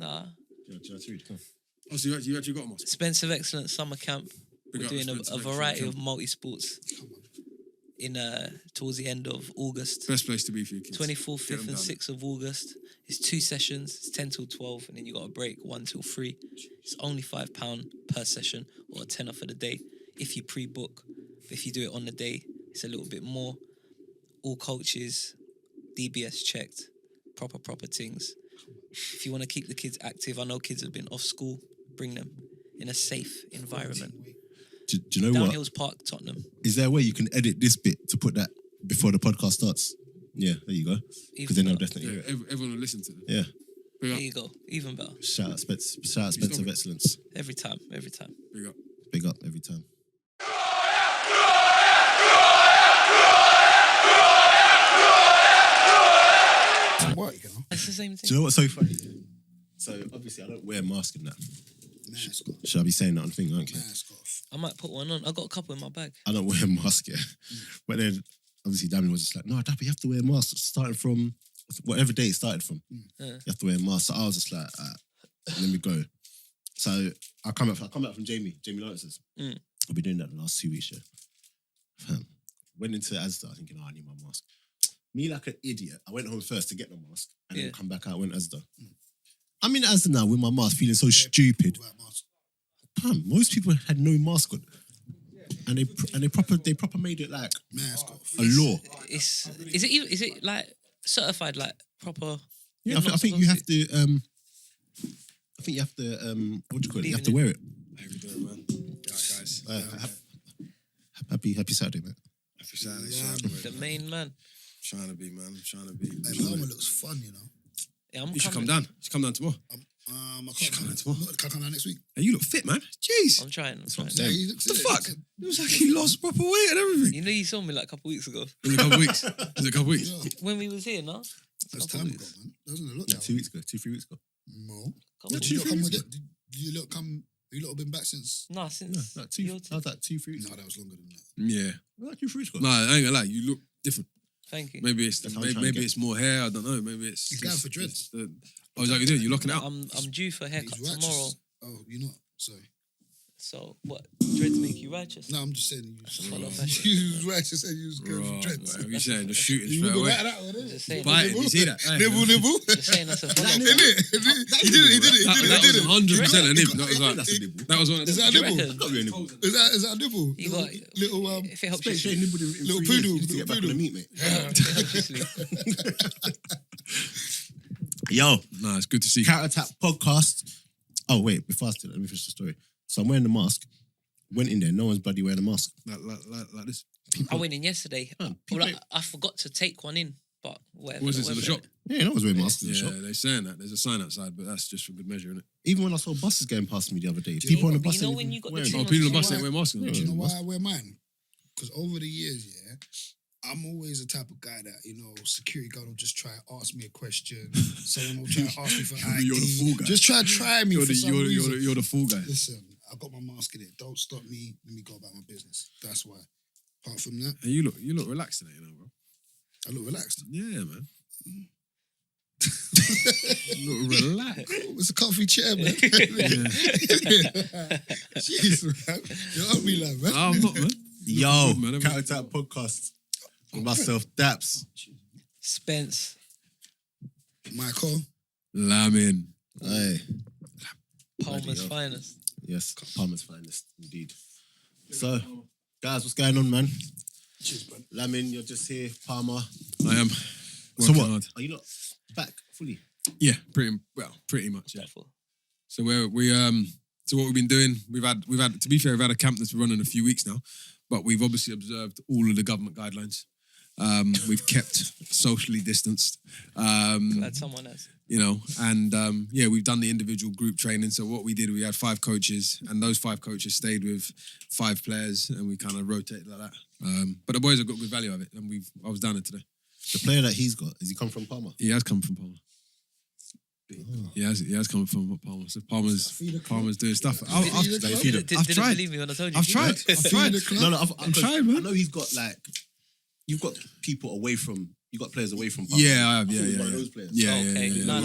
Nah. Oh, so you actually got a mask? Spence of Excellence Summer Camp. We're doing a variety of multi-sports in towards the end of August. Best place to be for your kids. 24th, 5th and 6th of August. It's 2 sessions. It's 10 till 12 and then you got a break 1 till 3. It's only £5 per session or a tenner for the day if you pre-book. But if you do it on the day, it's a little bit more. All coaches, DBS checked, proper things. If you want to keep the kids active, I know kids have been off school, bring them in a safe environment. Do you know what? Downhills Park, Tottenham. Is there a way you can edit this bit to put that before the podcast starts? Yeah, there you go. Because then they'll definitely... Yeah, everyone will listen to it. Yeah. There you go. Even better. Shout out Spence of Excellence. Every time. Big up. Big up every time. What, you know? It's the same thing. Do you know what's so funny? So obviously I don't wear a mask in that. Should I be saying that on thing? I don't care. I might put one on. I got a couple in my bag. I don't wear a mask, yeah. But then obviously Damien was just like, no, Dappy, you have to wear a mask starting from whatever day it started from. You have to wear a mask. So I was just like, let me go. So I come back from Jamie Lawrence's. I've been doing that the last 2 weeks, yeah. Went into Asda thinking, I need my mask. Me like an idiot, I went home first to get the mask and then come back out, went Asda. I'm in Asda now with my mask, feeling so stupid. Pam, most people had no mask on. And they proper made it like a law. Is it like certified like proper? Yeah, I think you have to what do you call it? You have to wear it. How you doing, man? Guys. Happy Saturday, mate. Happy Saturday. The main man. Trying to be. Hey, my helmet looks fun, you know. Yeah, you should come down. You should come down tomorrow. I can't come down tomorrow. Can I come down next week? Hey, you look fit, man. Jeez. I'm trying. Yeah, What the fuck? It was like he lost proper weight and everything. You know, you saw me like a couple weeks ago. Was it a couple weeks? Yeah. When we was here, no? That's time ago, man. Doesn't it look Yeah, 2 weeks ago, 3 weeks ago. No. Couple Did you lot come? You lot have been back since? Nah, since No, that was like 2-3 weeks No, ago. that was longer than that. Yeah. Like 2-3 weeks ago. No, I ain't gonna lie. You look different. Thank you. Maybe it's That's how I'm trying to get. it's more hair. I don't know. Maybe it's. He's going for dreads. Oh, is that what you're doing? You're locking it out. I'm due for a haircut He's righteous. tomorrow. Oh, you're not? Sorry. So what? Dreads make you righteous? No, I'm just saying follow you fashion. you was righteous and you was going for dreads. What are you saying? Just shooting You straight go away. back at that one, Just innit? saying. Biting. You see that? Nibble. Just saying that's a follow. He did it. That was 100% a nibble. That was one of Is that a You nibble? reckon? Got to be a nibble. Is that a nibble? You got Little if it helps you Straight sleep. nibbled in Little 3 years. poodle, You need to get back on the meat, mate. If it helps you sleep. Yo, Nah, it's good to see. Counter Attack podcast. Oh wait, before I start, let me finish the story. So I'm wearing the mask. Went in there, no one's bloody wearing a mask. Like this. I went in yesterday. Man, Well, people- I forgot to take one in, but whatever. Was this in the shop? Yeah, no one's wearing masks in the Yeah, shop. they're saying that. There's a sign outside, but that's just for good measure, isn't it? Even when I saw buses going past me the other day, you people know on the what? bus. You know ain't when even you got the wearing thing Oh, on people on the the bus side? ain't wearing masks. Do you know why I wear mine? Because over the years, yeah, I'm always the type of guy that, security guard will just try to ask me a question. Someone will try to ask me for ID. You're the fool guy. Just try me for some reason. You're the fool guy. Listen, I got my mask in it. Don't stop me. Let me go about my business. That's why. Apart from that, And you look relaxed today, bro. I look relaxed. Yeah, man. You look relaxed. It's a comfy chair, man. Jeez, man. You're ugly, lad, man. I'm not, man. Yo, Good, man. Counter Attack podcast with myself, Daps. Spence. Michael. Lamin. Hey, Palmer's hell. finest. yes, Palmer's finest, indeed. So, guys, what's going on, man? Cheers, man. Lamin, you're just here. Palmer. I am. So working what? hard. Are you not back fully? Yeah, pretty much. Yeah. Careful. So so what we've been doing, we've had to be fair, we've had a camp that's been running a few weeks now, but we've obviously observed all of the government guidelines. We've kept socially distanced. Glad someone has. And we've done the individual group training. So what we did, we had 5 coaches, and those 5 coaches stayed with 5 players, and we kind of rotated like that. But the boys have got good value of it, and I was down there today. The player that he's got, has he come from Palmer? He has come from Palmer. He has come from Palmer. So Palmer's doing stuff. I've Didn't tried. believe me when I told you. I've tried. Feed the club. No, I'm trying, man. I know he's got you've got people away from you got players away from Palmer. Yeah, I have. I thought he was Yeah, one of yeah. those players. Yeah, Okay. yeah, yeah. No,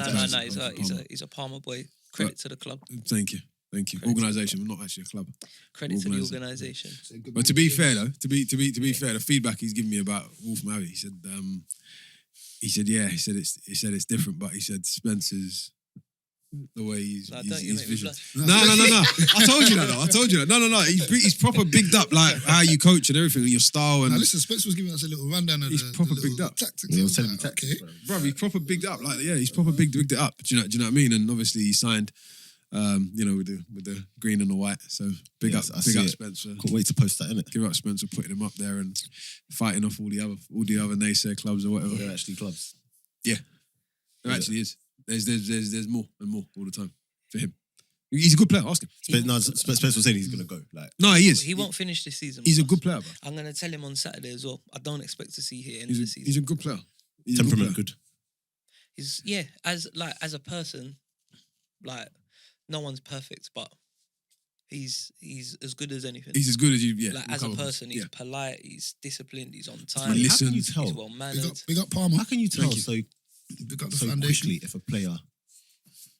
yeah. he's a Palmer boy. Credit to the club. Thank you. Credit. Organisation, but not actually a club. Credit to the organisation. But to be fair though, to be fair, the feedback he's given me about Wolf Abbey, he said it's different, but he said Spence's the way he's Nah, don't you he's make me vision. blush. No. I told you that though. I told you that. No. He's proper bigged up, like how you coach and everything, and your style. And Now listen, Spence was giving us a little rundown of He's the proper little bigged up. tactics. He I was was telling me like, tactics, okay. bro. he's proper bigged up. Like, yeah, he's proper bigged it up. Do you know what I mean? And obviously he signed, with the green and the white. So big Yes, I up see it. Spencer. Couldn't wait to post that, innit? Give up Spencer putting him up there and fighting off all the other naysayer clubs or whatever. They're actually clubs. There Yeah. actually is. There's more and more all the time for him. He's a good player. Ask him. Spence was saying he's gonna go. Like, No, he is. He won't finish this season. He's a with us. good player, bro. I'm gonna tell him on Saturday as well. I don't expect to see him end of the season. He's a good player. He's a good temperament player. good. He's as a person, like no one's perfect, but he's as good as anything. He's as good as you. Yeah. like we'll as a cover him. person, he's Yeah. polite, he's disciplined, he's on He time, How can listens. you he's tell? well mannered. Big up Palmer. How can you tell you. so Big up the so foundation. quickly if a player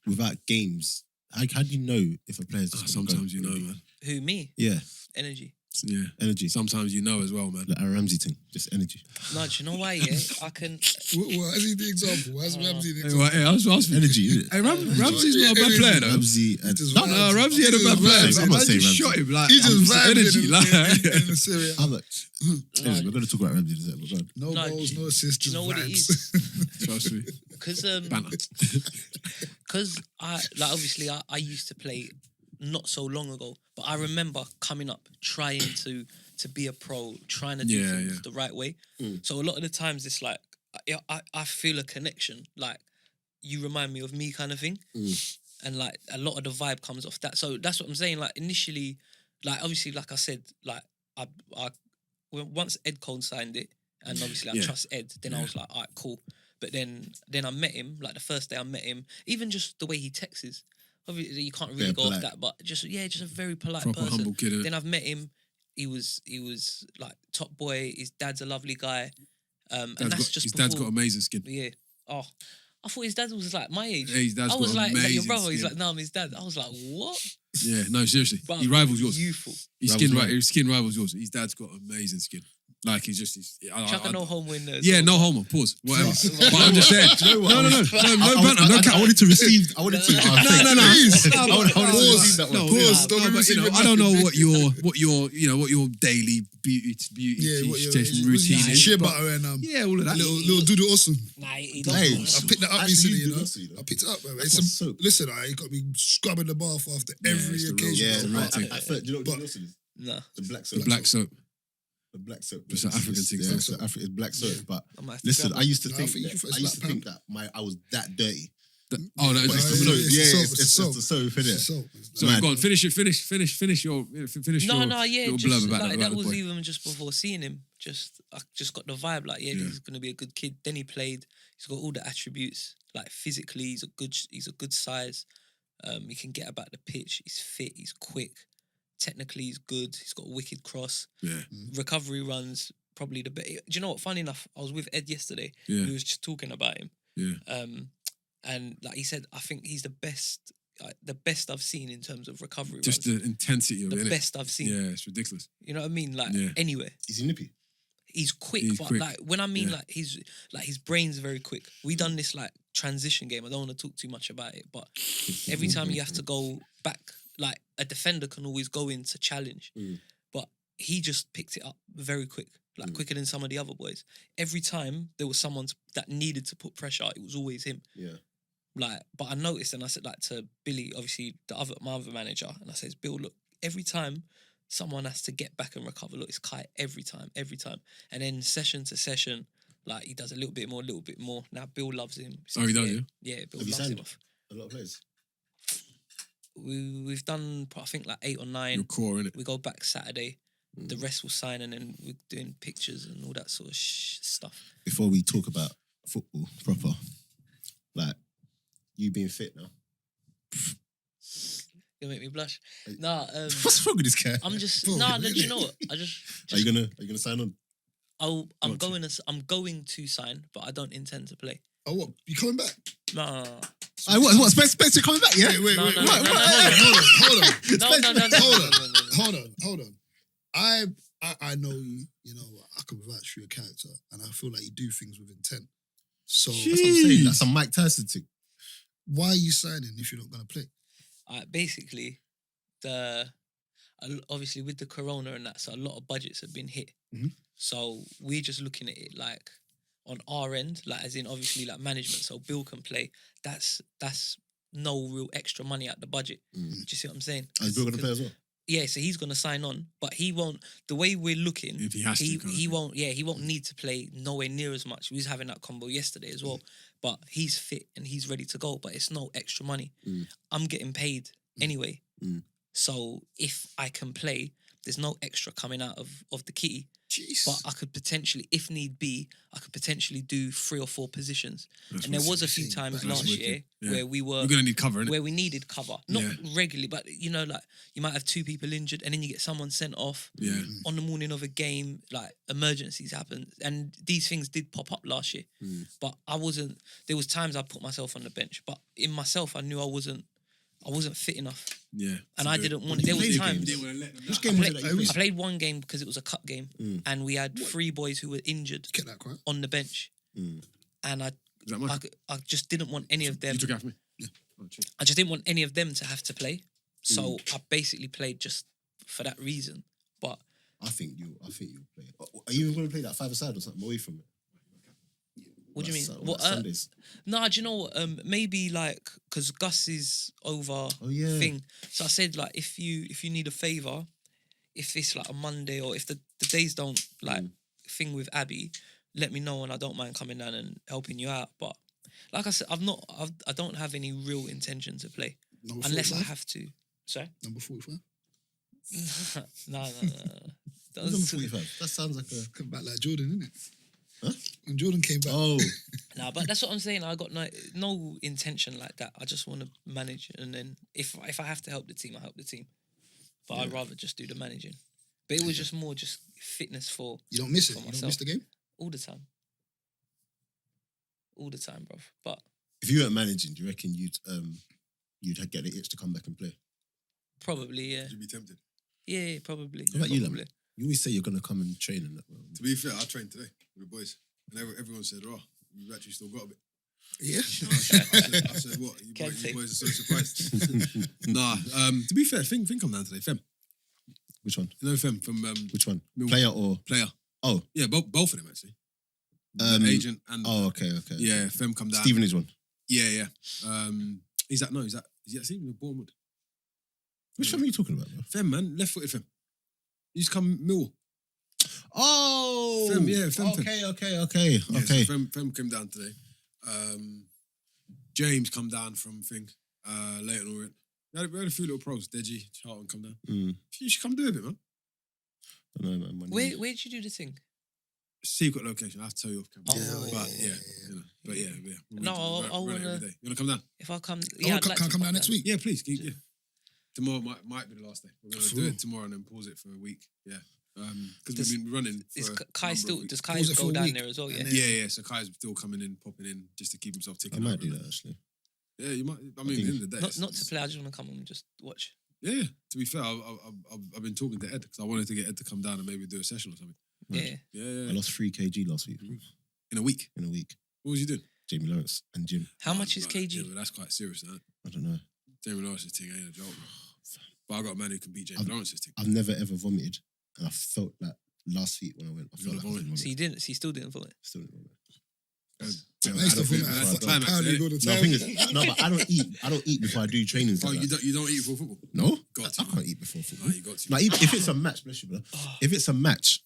without games? How do you know if a player's just gonna Sometimes go, you know, really? man. Who me? Yeah, Energy. Yeah. energy. Sometimes you know as well, man. Like a Ramsey thing, just energy. No, do you know why? Yeah, I can. Well, as he the example, as Ramsey the Hey, example. well, hey, I was asking. Energy, innit? Hey, Ramsey's not a bad player though. Ramsey, just no, vibes. No, Ramsey had a He bad just player. vibes. I'm not Man saying just Ramsey. shot him like He just vibes energy, in the Syria. I'm like, anyway, we're gonna talk about Ramsey in a second. We're going. No No, goals, do- no assists. Do you know just what it vibes. is? Trust me. Because Banter. because obviously I used to play not so long ago, but I remember coming up trying to be a pro, trying to do Yeah, things yeah. the right way. Mm. So a lot of the times it's like I feel a connection, like you remind me of me kind of thing, and like a lot of the vibe comes off that. So that's what I'm saying. Like initially, like obviously, like I said, like I once Ed Cole signed it, and obviously I Yeah. trust Ed, then I was like, all right, cool. But then I met him, like the first day I met him, even just the way he texts. Obviously, you can't really Very go polite. off that, but just a very polite Proper person. humble kid. Innit? Then I've met him. He was like top boy. His dad's a lovely guy. And that's just his before, dad's got amazing skin. yeah. Oh, I thought his dad was like my age. Yeah, his dad's I was got like, is that your amazing brother? He's skin. like, no, I'm his dad. I was like, what? Yeah, no, seriously. Bruv, He rivals yours. Youthful. His skin rivals yours. His dad's got amazing skin. Like he's just. Chuck a no homo in there. Yeah, no homo. Pause. Whatever. Right. But I'm just saying. Do you know what? No banter. No I cap. wanted to receive. I wanted to. No. Please. No, I wanted to pause. receive that one. No, Pause. no, Don't but, receive it I don't know nothing. what your daily beauty Yeah, what your routine is. shea but- butter and Yeah, all of that. little doodle awesome. Nah, he Hey, doesn't. I picked that up Actually, recently, you you know. do, you know. I picked it up, man. That's It's what's some, soap. listen, I got me scrubbing the bath after every it's the real- occasion. Yeah, It's a no, real thing. I felt. Do you know what But- Wilson is? Nah, The black soap. The black soap. The black soap. It's an African thing, Yeah, so- it's black soap. But I might have to listen, grab I used to No, I think. think you that- first I used to like think that I was that dirty. Oh no, But it's it's the the soap. soap. Yeah, It's it's the soap. the soap, It's innit? soap. So Man. go on, finish your No, yeah, little just blurb about like that. that about was the boy. even just before seeing him. I just got the vibe like, yeah, Yeah. he's gonna be a good kid. Then he played. He's got all the attributes. Like physically, he's a good size. He can get about the pitch. He's fit. He's quick. Technically, he's good. He's got a wicked cross. Yeah, Recovery runs probably the best. Do you know what? Funny enough, I was with Ed yesterday. yeah, We was just talking about him. yeah. And like he said, I think he's the best I've seen in terms of recovery Just runs. the intensity of The it. innit? best I've seen. Yeah, it's ridiculous. You know what I mean? Like Yeah. anywhere. Is he nippy? He's quick, He's but quick. like when I mean Yeah. like his brain's very quick. We done this like transition game. I don't want to talk too much about it, but every time you have to go back, like a defender can always go in to challenge, but he just picked it up very quick, like quicker than some of the other boys. Every time there was someone that needed to put pressure, it was always him. Yeah. Like, but I noticed, and I said like to Billy, obviously my other manager, and I says, Bill, look, every time someone has to get back and recover, look, it's Kai every time, and then session to session, like he does a little bit more. Now Bill loves him. Oh, he does, yeah. Bill Have you loves him. signed Off. a lot of players? We've done, I think, like 8 or 9. Your core, innit? We go back Saturday. The rest will sign, and then we're doing pictures and all that sort of stuff. Before we talk about football proper, like you being fit now. You make me blush. Nah, What's wrong with this guy? I'm just Bro, nah. really? You know what? I just Are you gonna sign on? I'm going to sign, but I don't intend to play. Oh, what? You coming back? No. What? Spence, you coming back? Yeah. Wait. No, Hold on. I know you. You know, I can vouch for your character, and I feel like you do things with intent. So That's what I'm saying. That's a Mike Tyson thing. why are you signing if you're not going to play? Basically, obviously with the corona and that, so a lot of budgets have been hit. Mhm. So we're just looking at it like on our end, like as in obviously like management. So Bill can play. That's no real extra money out the budget. Do you see what I'm saying? Is Bill going to play as well? Yeah, so he's gonna sign on, but he won't. The way we're looking, If he has to, kind of he thing. won't. Yeah, he won't need to play nowhere near as much. We was having that combo yesterday as well, but he's fit and he's ready to go. But it's no extra money. I'm getting paid anyway, so if I can play, there's no extra coming out of the kitty. Jeez. But I could potentially, if need be, I could potentially do 3 or 4 positions. That's And there was a few wicked. times That's last wicked. year Yeah. where we were You're going to need cover, innit? where we needed cover, not Yeah. regularly, but you know, like you might have 2 people injured, and then you get someone sent off Yeah. on the morning of a game. Like emergencies happen, and these things did pop up last year. But I wasn't. There was times I put myself on the bench, but in myself, I knew I wasn't fit enough, Yeah. and I didn't want. You There was played times. games. Which I game was it played, that you I played? played one game because it was a cup game, and we had 3 boys who were injured Get that quiet. on the bench, and Is that much? I just didn't want any of them. You took it out for me? Yeah. Oh, cheers. I just didn't want any of them to have to play. So I basically played just for that reason. But I think you'll play. Are you even going to play that 5-a-side or something away from it? what do you mean? What, Sundays? No, do you know what? Maybe like because Gus is over Oh yeah. thing. So I said like if you need a favour, if it's like a Monday or if the days don't like thing with Abby, let me know and I don't mind coming down and helping you out. But like I said, I don't have any real intention to play Number unless I 45? have to. Sorry. Number 45. No. That Number was 45. That sounds like a. Come back like Jordan, innit? Huh? When Jordan came back. Oh. nah, but that's what I'm saying. I got no intention like that. I just want to manage, and then if I have to help the team, I help the team. But I'd rather just do the managing. But it was just more just fitness for You don't miss it. for You don't myself. miss the game. all the time. All the time, bruv. But If you weren't managing, do you reckon you'd get the itch to come back and play? probably, yeah. Would you be tempted? Yeah, probably. What about you, probably. Lamin? You always say you're going to come and train and that. To be fair, I trained today with the boys. And everyone said, oh, you've actually still got a bit. Yeah. And I said, what? You Can't say. boys are so surprised. Nah, to be fair, Finn come down today. Fem. Which one? You know Fem from Which one? Mil- Player or? Player. Oh. Yeah, both of them actually. The agent and Oh, okay. yeah, Fem come down. Stephen is one. Yeah. Is that Stephen or Bournemouth? Which one are you talking about, bro? Fem, man, left-footed Fem. He used to come Mill. Oh, Fem, yeah, Fem. Okay. Yeah, so Fem came down today. James come down from thing. Leighton Orient. We had a few little pros. Deji, Charlton come down. You should come do a bit, man. I don't know, man. Where did you do the thing? Secret location. I have to tell you off camera. Oh, but yeah. you know. But yeah. No, I run it wanna- every day. You wanna come down? If I come, Can I come down next week? Yeah, please. Yeah. Tomorrow might be the last day. We're gonna Sure. do it tomorrow and then pause it for a week. Yeah. Because we've been running. Is for a Kai number still? of Does weeks. Kai Pause it for go a down week, there as well? Yeah. and then- Yeah. So Kai's still coming in, popping in, just to keep himself I ticking. might over do and that actually. Yeah, you might. I mean, at the end of the day, Not to play. I just want to come and just watch. Yeah. To be fair, I've been talking to Ed because I wanted to get Ed to come down and maybe do a session or something. Yeah. Yeah. I lost 3 kg last week. In a week. In a week. What was you doing? Jamie Lawrence and Jim. How much is Right, KG? Yeah, but that's quite serious, isn't it? I don't know. Jamie Lawrence's thing ain't a joke, man. But I got a man who can beat Jamie Lawrence's thing. I've never ever vomited, and I felt like last week when I went, I You felt gotta like I was vomit. So you didn't. So you still didn't vote. Still didn't vomit. I used to I don't feel think like that's the climax, apparently innit? go to No, town. thing is, no, but I don't eat before I do trainings. Oh, like that. you don't eat before football? No, Got to. I can't eat before football. No, you got to. Like if it's a match, bless you, brother. If it's a match,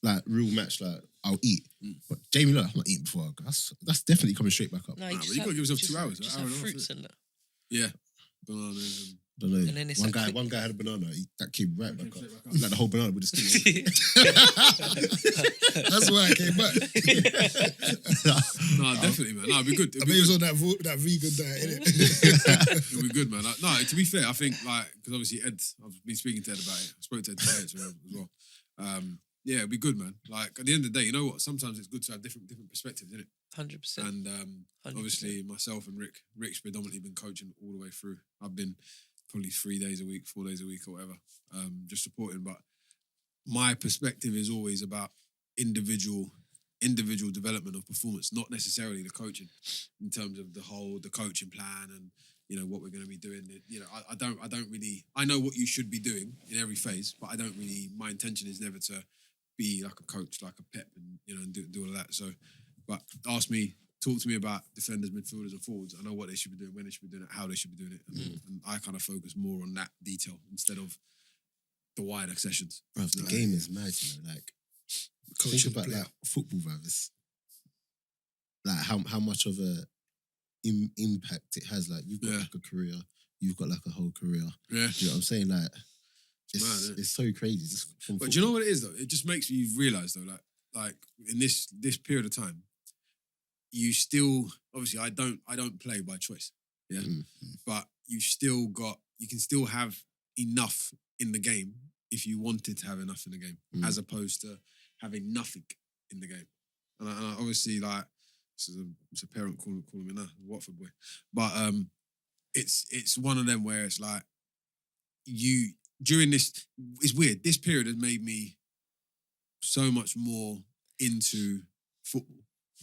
like real match, like I'll eat. But Jamie, look, I'm not eating before I go. That's definitely coming straight back up. No, Nah, you but just you have, gotta give yourself just, 2 hours, Just an hour have and a half, fruits and that. Yeah. Bananas and... Don't know. And then it's like One guy had a banana. That came right back up. straight back up. Like the whole banana with the skin. That's why I came back. No, definitely, man. No, it'd be good. I It'd bet be he was good. on that vegan diet, innit? It'd be good, man. Like, no, to be fair, I think, like, because obviously Ed, I've been speaking to Ed about it. I spoke to Ed today as well. Yeah, it'd be good, man. Like at the end of the day, you know what? Sometimes it's good to have different perspectives, isn't it? 100%. And 100%. obviously myself and Rick's predominantly been coaching all the way through. I've been probably 3 days a week, 4 days a week or whatever, just supporting. But my perspective is always about individual development of performance, not necessarily the coaching in terms of the coaching plan and, you know, what we're going to be doing. You know, I don't really, I know what you should be doing in every phase, but I don't really, my intention is never to be like a coach, like a pep and, you know, and do all of that. So, but talk to me about defenders, midfielders and forwards. I know what they should be doing, when they should be doing it, how they should be doing it. And I kind of focus more on that detail instead of the wider sessions. Bruv, the game is mad, you know, like, think about like football, bruv. It's like how much of a impact it has. Like, you've got like a career, you've got like a whole career. Yeah. Do you know what I'm saying? Like, mad, it's so crazy. Just from but do you know what it is though? It just makes you realise though, like in this period of time, you still, obviously I don't play by choice. Yeah. But you can still have enough in the game if you wanted to have enough in the game, as opposed to having nothing in the game. And I obviously, like, it's a parent calling me now, Watford boy. But it's one of them where it's like, during this, it's weird. This period has made me so much more into football.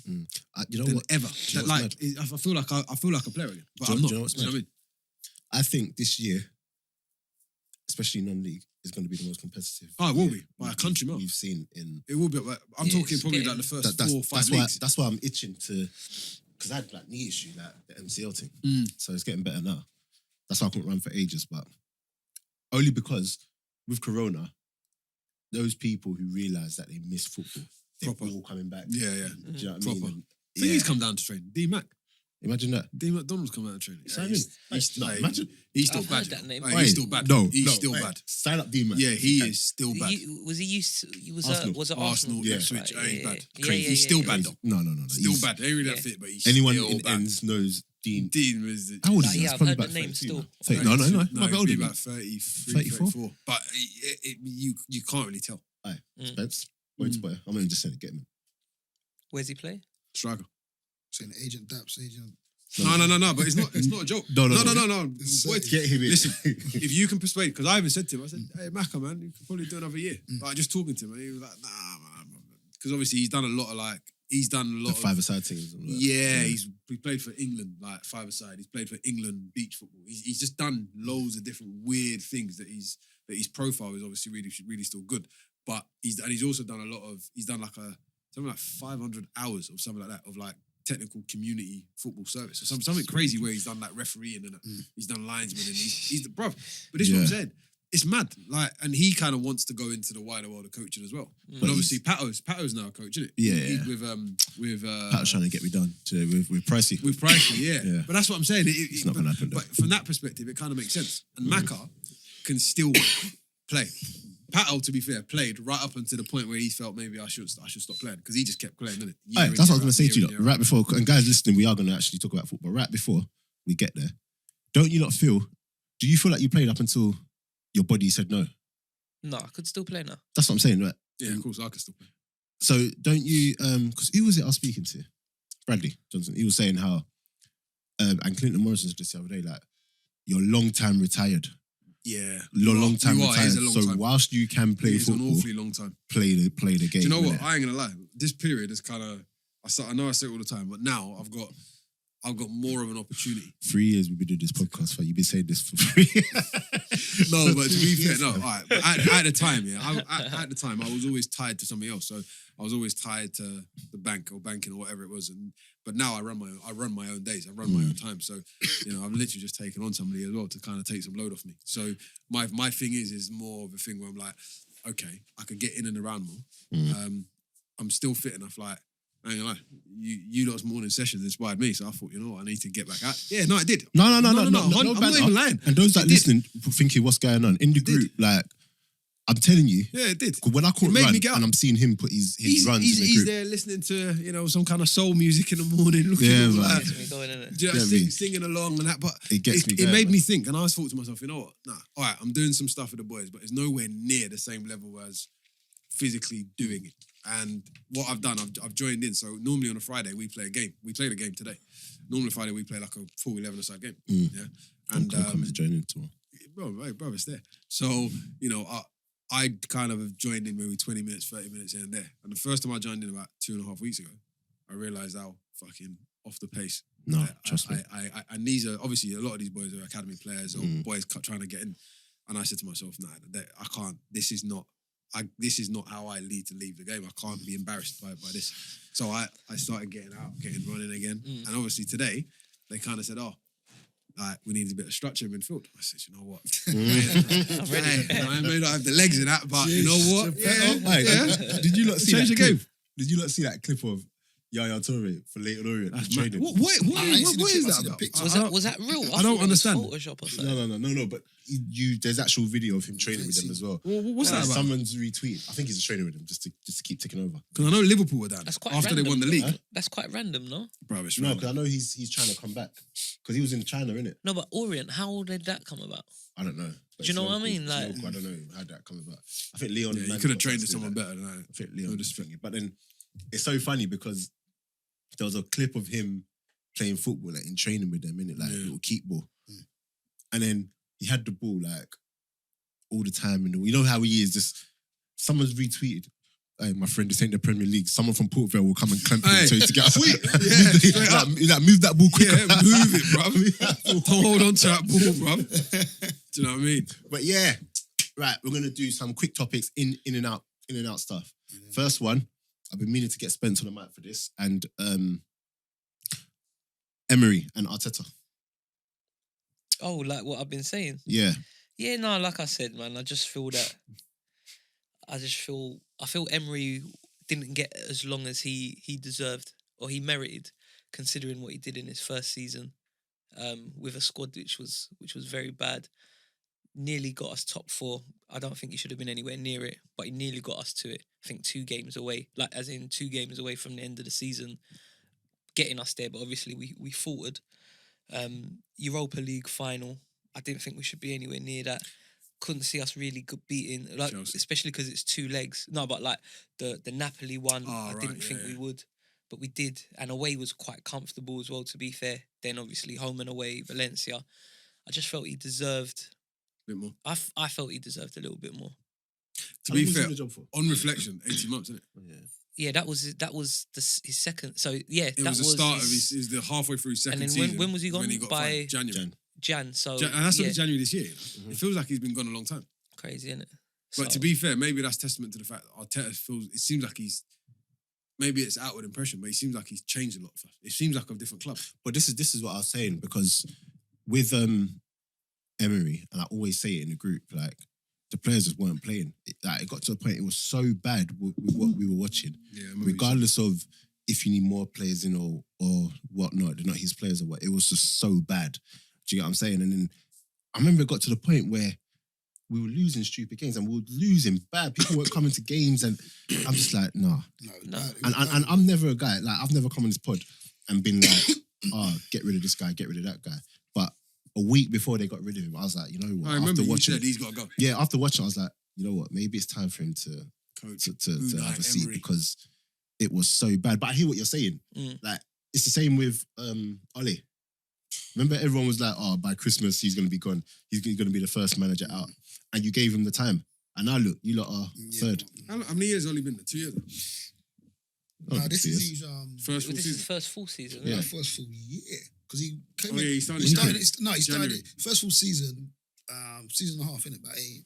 You know than what? ever. You know Like, I feel like a player again, but I'm not. Do you know what's You know what I mad? mean? I think this year, especially non-league, is going to be the most competitive. Oh, it will year be by a country mile. we've seen in. It will be. But I'm Yeah, talking it's probably getting- like the first That's 4 or 5 that's why leagues. that's why I'm itching to, because I had like knee issue, like the MCL thing. So it's getting better now. That's why I couldn't run for ages, but only because with Corona, those people who realise that they miss football, they're Proper. all coming back. Yeah. Do you know what I Proper. mean? And, I think he's come down to train. D Mac. Imagine that. D McDonald's come out to training. So I mean, imagine. He's still I've bad. heard that name. Like, he's still bad. No, he's still wait. bad. Sign up, D-Man. Yeah, he is still bad. Was he used to? Was Arsenal. it Arsenal? Yeah, That's switch. right. He's bad. Yeah, Crazy. yeah, He's yeah, still yeah. bad though. No. Still He's- bad. They ain't really that Yeah. fit, but he's Anyone still in bad. ends knows Dean. Dean was the... How old is Like, he? yeah, He's I've probably heard the about name 32 still. now. No. No, Might be he'd older be than about 33, 34. 34. But you can't really tell. Aye, Spence. Boy to boy. I'm not even just saying it. Get him. Where's he play? Striker. Saying agent Daps, agent. No. But it's not a joke. No. Boy, Get him in. listen, if you can persuade, because I even said to him, I said, hey, Macca, man, you could probably do another year. Like, just talking to him, and he was like, nah, man. Because obviously he's done a lot of The five-a-side things. Yeah, he played for England, like five-a-side. He's played for England beach football. He's just done loads of different weird things that his profile is obviously really still good. But he's also done something like 500 hours or something like that of like technical community football service or something crazy where he's done like refereeing and he's done linesman and he's the bruv. But this is what I'm saying. It's mad. Like, and he kind of wants to go into the wider world of coaching as well. But obviously Pato's now a coach, isn't it? Yeah. With Pat's trying to get me done today with Pricey. with Pricey, yeah. But that's what I'm saying. It's not going to happen. But from that perspective, it kind of makes sense. And Macca can still play. Pato, to be fair, played right up until the point where he felt maybe I should stop playing because he just kept playing, didn't it? That's what I was going to say to you. Right before, and guys listening, we are going to actually talk about football. Right before we get there, do you feel like you played up until your body said no? No, I could still play now. That's what I'm saying, right? Yeah, of course, I can still play. So don't you, because who was it I was speaking to? Bradley Johnson. He was saying how, and Clinton Morrison said this the other day, like, you're long time retired. Yeah. Long time You are. It retired. is a long So time. whilst you can play It's an football, awfully long time. play the game. Do you know what? innit? I ain't gonna lie. This period is kind of. I know I say it all the time, but now I've got more of an opportunity. 3 years we've been doing this podcast for. You've been saying this for 3 years. No, but to be fair, no. All right. But at the time, at the time, I was always tied to something else. So I was always tied to the bank or banking or whatever it was. But now I run my own days. I run my own time. So I've literally just taken on somebody as well to kind of take some load off me. So my thing is more of a thing where I'm like, okay, I could get in and around more. I'm still fit enough. Like, I ain't gonna lie, you lot's morning sessions inspired me. So I thought, you know what, I need to get back out. Yeah, no, it did. No, I'm not banter. even lying. And those that It did. listening thinking what's going on in the group, like, I'm telling you, Yeah, it did. 'cause when I couldn't made run me get up. and I'm seeing him put his runs in the He's group. there listening to some kind of soul music in the morning, looking Yeah, all man. like, Gets me going, innit? do you know, Get me. singing along and that. But It gets me it going, made man. me think, and I thought to myself, you know what? Nah, all right, I'm doing some stuff with the boys, but it's nowhere near the same level as physically doing it. And what I've done, I've joined in. So normally on a Friday we play a game. We played a game today. Normally Friday we play like a full 11-a-side game. Yeah, and I'm coming to join in tomorrow. bro, it's there. So you know, I kind of have joined in maybe 20 minutes, 30 minutes here and there. And the first time I joined in about 2.5 weeks ago, I realised how fucking off the pace. No, trust me. And these are obviously a lot of these boys are academy players or boys trying to get in. And I said to myself, nah, I can't. This is not how I leave the game. I can't be embarrassed by this. So I started getting running again. And obviously today, they kind of said, oh, like, we need a bit of structure in midfield. I said, you know what? I may not have the legs in that, but you know what? Did you not see Change that the clip? game. Did you not see that clip of Yaya Toure for Leighton Orient? That's training. What is that about? Was that real? I don't understand. Photoshop or something. No. But there's actual video of him training with them as well. What's that about? Someone's retweet. I think he's training with them just to keep ticking over. Because I know Liverpool were down That's quite after random, they won the league. That's quite random, no? Bro, it's No, random. because I know he's trying to come back because he was in China, innit? No, but Orient, how did that come about? I don't know. Do you know what I mean? Like, Like, I don't know how that come about. I think Leon. Yeah, you could have trained with someone better than that. I think Leon just thinking. But then it's so funny because there was a clip of him playing football, like in training with them, innit? Like little keep ball. And then he had the ball like all the time. And you know how he is, just someone's retweeted. Hey, my friend, this ain't the Premier League. Someone from Port Vale will come and clamp you to get quick. Move that ball quicker. Yeah, move it, bruv. Don't hold on to that ball, bruv. Do you know what I mean? But yeah, right, we're gonna do some quick topics in and out stuff. First one, I've been meaning to get Spence on the mic for this, and Emery and Arteta. oh, like what I've been saying. Yeah. Yeah, no, like I said, man, I feel Emery didn't get as long as he deserved or he merited, considering what he did in his first season, with a squad which was very bad. Nearly got us top 4. I don't think he should have been anywhere near it, but he nearly got us to it. I think 2 games away, like as in 2 games away from the end of the season, getting us there. But obviously we faltered. Europa League final, I didn't think we should be anywhere near that. Couldn't see us really good beating, like Chelsea. especially because it's 2 legs. No, but like the Napoli one, I didn't think we would, but we did. And away was quite comfortable as well, to be fair. Then obviously home and away, Valencia. I just felt he deserved A bit more. I felt he deserved a little bit more. To be fair, on reflection, 18 months, isn't it? Yeah, that was his second. So yeah, It was the start of his. It was the halfway through his second and then season. when was he gone? When he got By fired. January. Jan. So And that's yeah, only January this year. You know? It feels like he's been gone a long time. crazy, isn't it? But to be fair, maybe that's testament to the fact that Arteta feels. It seems like he's. Maybe it's outward impression, but he seems like he's changed a lot. It seems like a different club. But this is what I was saying, because with Emery, and I always say it in the group, like the players just weren't playing. It got to a point, it was so bad with what we were watching. Yeah, regardless of if you need more players in or whatnot, they're not his players or what. It was just so bad. Do you get what I'm saying? And then I remember it got to the point where we were losing stupid games and we were losing bad. People weren't coming to games, and I'm just like, nah. No. And I'm never a guy, like I've never come on this pod and been like, get rid of this guy, get rid of that guy. But a week before they got rid of him, I was like, you know what? I remember after you watching said he's got to go. Yeah, after watching, I was like, you know what? Maybe it's time for him to Coach to have a seat, Emery. because it was so bad. But I hear what you're saying. Like, it's the same with Ole. Remember, everyone was like, oh, by Christmas, he's going to be gone. He's going to be the first manager out. And you gave him the time. And now look, you lot are third. How many years has Oli been there? 2 years? Oh, No, this 2 is years. his First full This is his season. first full season. Yeah. first full year, because he came. Oh, yeah, he started He January. started January. it first full season, season and a half in it, about 8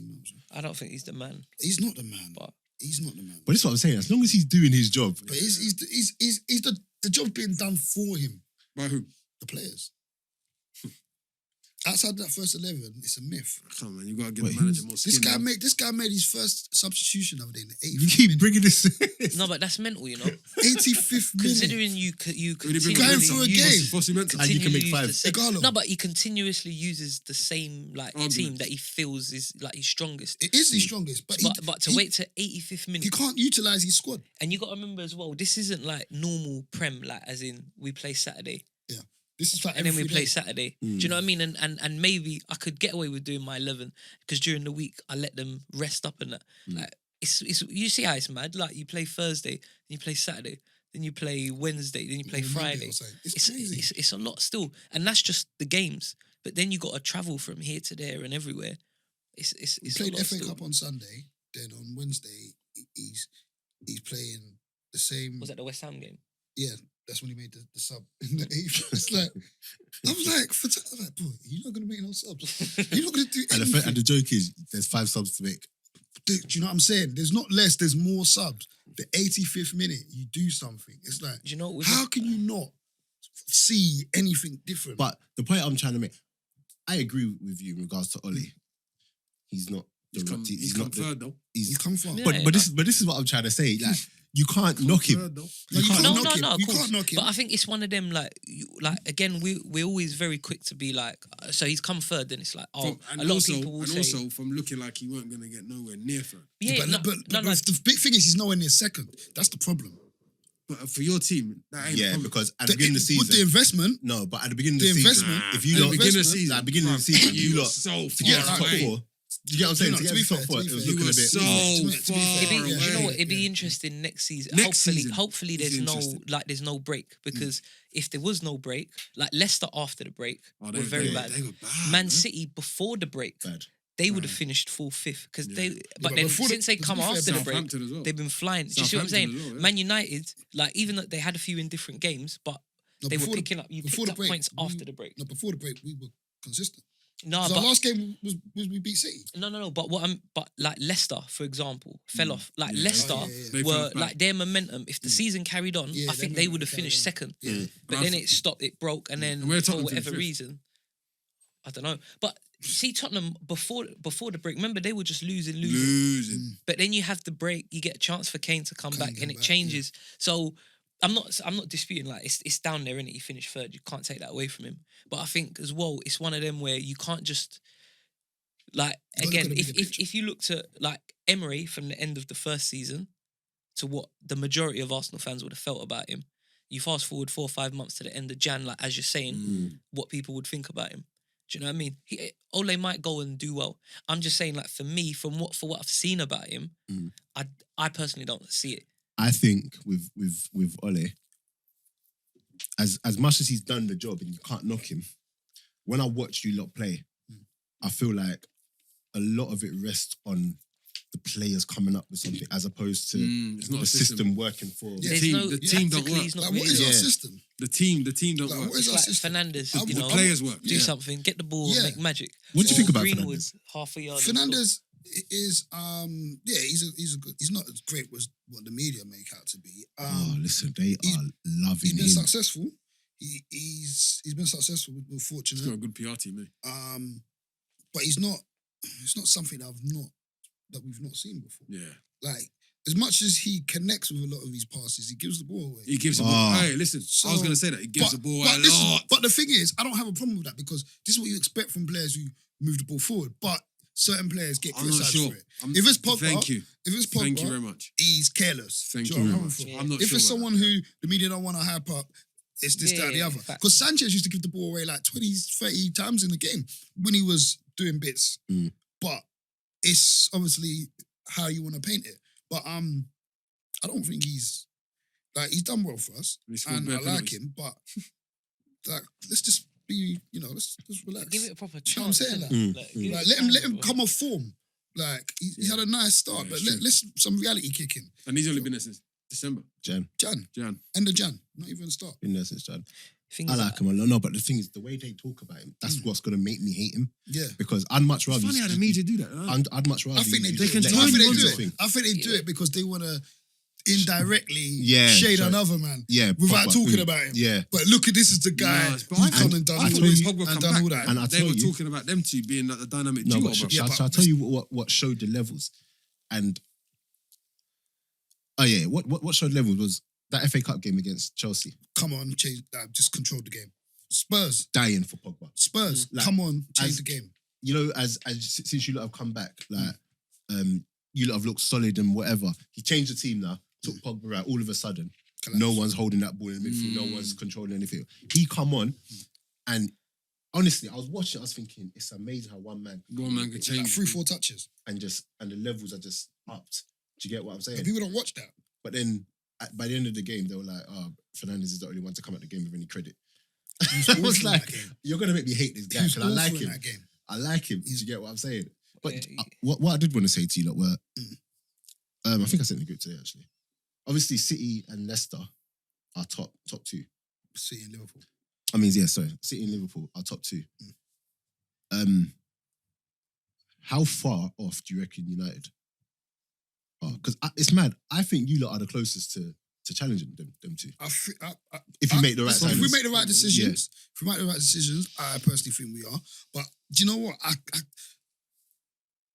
months. I don't think he's the man. He's not the man. But- He's not the man. But this is what I'm saying. As long as he's doing his job. But he's the job being done for him. By who? The players. Outside that first 11, it's a myth. Come on, man, you got to give Wait, the manager more skin. This guy made his first substitution the other day in the You 85th keep bringing this. No, but that's mental, you know. 85th minute. Considering you Really bring Going continuously through a use- game. What's he meant to? And you can make continually 5. use the same- Igalo. No, but he continuously uses the same Arguments. team that he feels is like his strongest. It is his strongest, but But to wait to 85th minute, he can't utilise his squad. and you got to remember as well, this isn't like normal Prem, like as in we play Saturday This is like and then we every play day. Saturday. Do you know what I mean? And maybe I could get away with doing my 11 because during the week I let them rest up and that. Like it's you see how it's mad. Like you play Thursday, then you play Saturday, then you play Wednesday, then you play Or Monday Friday. or something. It's crazy. It's a lot still, and that's just the games. But then you got to travel from here to there and everywhere. It's He a played lot FA still. Cup on Sunday. Then on Wednesday, he's playing the same. Was that the West Ham game? Yeah, that's when he made the sub in the 8th. It's like, I was like, bro, you're not going to make no subs. You're not going to do And anything. and the joke is, there's 5 subs to make. Do you know what I'm saying? There's not less, there's more subs. The 85th minute, you do something. It's like, Do you know? how can you not see anything different? But the point I'm trying to make, I agree with you in regards to Ollie. He's not. He's come not the- third though. you come from. Yeah. But this is what I'm trying to say. Like, you can't knock him. Third, though. No, you can't No, knock him. of You course. can't knock him. But I think it's one of them like again we're always very quick to be like, so he's come third, then it's like, oh, And a lot also, of people will and say, also from looking like he weren't going to get nowhere near third. yeah, but the big thing is he's nowhere near second. That's the problem. But for your team, that ain't a Yeah, problem. because at the beginning of the With the season, investment, no, but at the beginning of the the season, investment, if you At lot, the beginning of the investment, season, at the beginning of the season, you you were lot so to get far to top away. 4. Do you get what I'm saying? No, To get to be to top fair, 4, to be it was fair. You looking were a bit. so to be fair, far It'd be, away. do you know what? It'd be Yeah. interesting next season. Next hopefully, season hopefully is there's interesting. there's no break, because if there was no break, like Leicester after the break Oh, were very they- bad. They were bad. Man City before the break, Bad. they would have finished 4th, 5th because Yeah. they. but But then before the- since they to be come fair, after the break, Southampton as well. they've been flying. Do you see what I'm saying? Southampton as well, yeah. Man United, like even though they had a few in different games, but No, they were before the- picking up. You before picked the up break, points we- after the break. No, before the break, we were consistent. No, 'Cause but our last game was we beat City. no. But like Leicester, for example, fell off. Like Yeah. Leicester Oh, yeah. They fell were off bad. like their momentum. If the season carried on, Yeah, I think their they would have momentum finished carried second. Yeah. But then it stopped. It broke, and then And where for Tottenham whatever finished? reason, I don't know. But see, Tottenham before the break, remember they were just losing. But then you have the break, you get a chance for Kane to come Kane back, come and it back, changes. So I'm not disputing, like it's down there, innit? He finished third. You can't take that away from him. But I think as well, it's one of them where you can't just like You gotta again, look at the if bigger picture. if you look to like Emery from the end of the first season to what the majority of Arsenal fans would have felt about him, you fast forward 4 or 5 months to the end of Jan, like as you're saying, what people would think about him. Do you know what I mean? Ole might go and do well. I'm just saying, like for me, for what I've seen about him, I personally don't see it. I think with Ole, as much as he's done the job and you can't knock him, when I watch you lot play, I feel like a lot of it rests on the players coming up with something as opposed to It's not the a system working for. Yeah. The team don't tactically, work. he's not Like, what really is our Yeah. system? The team don't Like, work. what is It's our like system? Fernandez, I you would- know, The players work. do Yeah. something, get the ball, Yeah. make magic. What do you Or think about Greenwood, Fernandes? half a yard. Fernandez is he's a good. He's not as great as what the media make out to be. Oh, listen, they he's- are loving He's been him. successful. He's been successful. We're He's got a fortunate. good PR team, eh? But he's not. It's not something that we've not seen before. Yeah. Like as much as he connects with a lot of these passes, he gives the ball away. He gives the Oh. ball. Hey, listen, I So- was going to say that. He gives the ball a lot. But the thing is, I don't have a problem with that because this is what you expect from players who move the ball forward. But certain players get I'm not criticised sure. for it. If it's Pogba, Thank you. If it's Pogba, Thank you very much. he's careless. Thank Do you know very what I'm much. saying? I'm not If sure it's about someone that. who the media don't want to hype up, it's this, that, and the Yeah, other. facts. Because Sanchez used to give the ball away like 20, 30 times in the game when he was doing bits. But it's obviously how you want to paint it. But I don't think he's done well for us. He scored And bare I like penalties. him, but like let's just be, let's just relax. Give it a proper You know what I'm chance. saying? innit? Like, Give it Like, a let him chance, come off form. Like he's had a nice start, Yeah, but it's true. let's some reality kick in. And he's only been there since December. Jan, Jan, Jan. end of Jan, not even start. been there since Jan. Things I like like him a lot. No, but the thing is, the way they talk about him, that's what's going to make me hate him. Yeah. Because I'd much rather. Funny how the media do that. Huh? I'd much rather. I think they you do just it. let can I him think do they do his it. thing. I think they do Yeah. it because they want to indirectly Yeah, shade so- another man Yeah, without Pogba, talking mm, about him. Yeah, But look at this is the guy Yes, but who I come thought- and done I all thought this Pogba and come done all back. that. and I They tell were you, talking about them two being like the dynamic no, duo, but bro. shall but- I tell you what showed the levels? And oh yeah, what showed levels was that FA Cup game against Chelsea, Come on, change that. Just control the game. Spurs, dying for Pogba. Spurs, Like, come on, change as- the game. You know, as since you lot have come back, like you lot have looked solid and whatever. He changed the team now, took Pogba out. All of a sudden, Collapse. no one's holding that ball in the midfield. No one's controlling anything. He come on, and honestly, I was watching. I was thinking, it's amazing how one man One man can Like change. 3-4 touches. and the levels are just upped. Do you get what I'm saying? But people don't watch that. But then by the end of the game, they were like, "Oh, Fernandes is the only one to come at the game with any credit." I was like, "You're gonna make me hate this guy because I like him. I like him." Do you get what I'm saying? But what I did want to say to you, lot, were I think I sent the group today actually. Obviously, City and Leicester are top two. City and Liverpool. I mean, yeah, sorry, City and Liverpool are top two. How far off do you reckon United are? Because it's mad. I think you lot are the closest to challenging them two. If you make the right signings. If we make the right decisions, yeah. I personally think we are. But do you know what?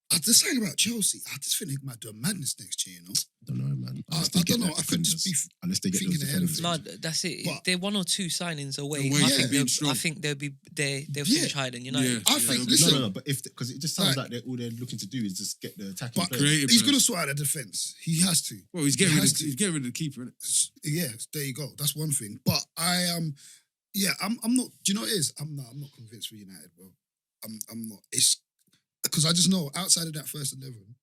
I just saying about Chelsea. I just think they might do a madness next year. You know. I don't know, man. I don't know. I could just be unless they get those defenders. No, that's it. But they're one or two signings away. Yeah. I think they'll finish higher than United. Yeah. I think. Listen, no. But because it just sounds like all they're looking to do is just get the attacking. But players. he's going to sort out the defense. He has to. Well, he's getting rid of the keeper, isn't it? Yeah, there you go. That's one thing. But I'm not. Do you know what it is? I'm not convinced for United, bro. I'm not. It's because I just know outside of that first 11,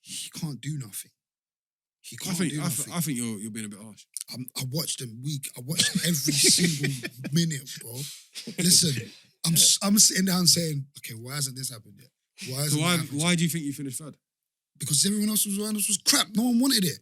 he can't do nothing. He can't do nothing. I think you're being a bit harsh. I watched them week. I watched every single minute, bro. Listen, I'm sitting down saying, okay, why hasn't this happened yet? Why do you think you finished third? Because everyone else around us was crap. No one wanted it.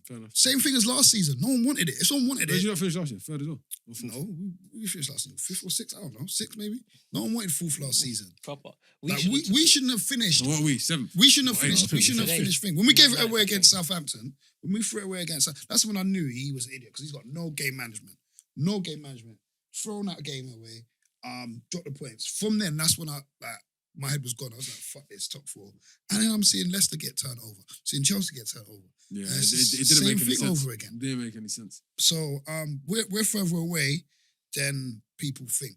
Fair enough. Same thing as last season. No one wanted it. If someone wanted Where did it, you not finish last year? Third as well? Or fourth? no, we finished last season 5th or 6th. I don't know, 6th maybe. No one wanted 4th last season. Proper. We shouldn't have finished. So what are we? 7th? We shouldn't have Well, finished. eight. We shouldn't have finished thing. When we gave it away against Southampton, that's when I knew he was an idiot because he's got no game management. Thrown that game away. Dropped the points. From then, that's when my head was gone. I was like, fuck this, top 4. And then I'm seeing Leicester get turned over. Seeing Chelsea get turned over. Yeah, it didn't make any sense. Over again. It didn't make any sense. So we're further away than people think.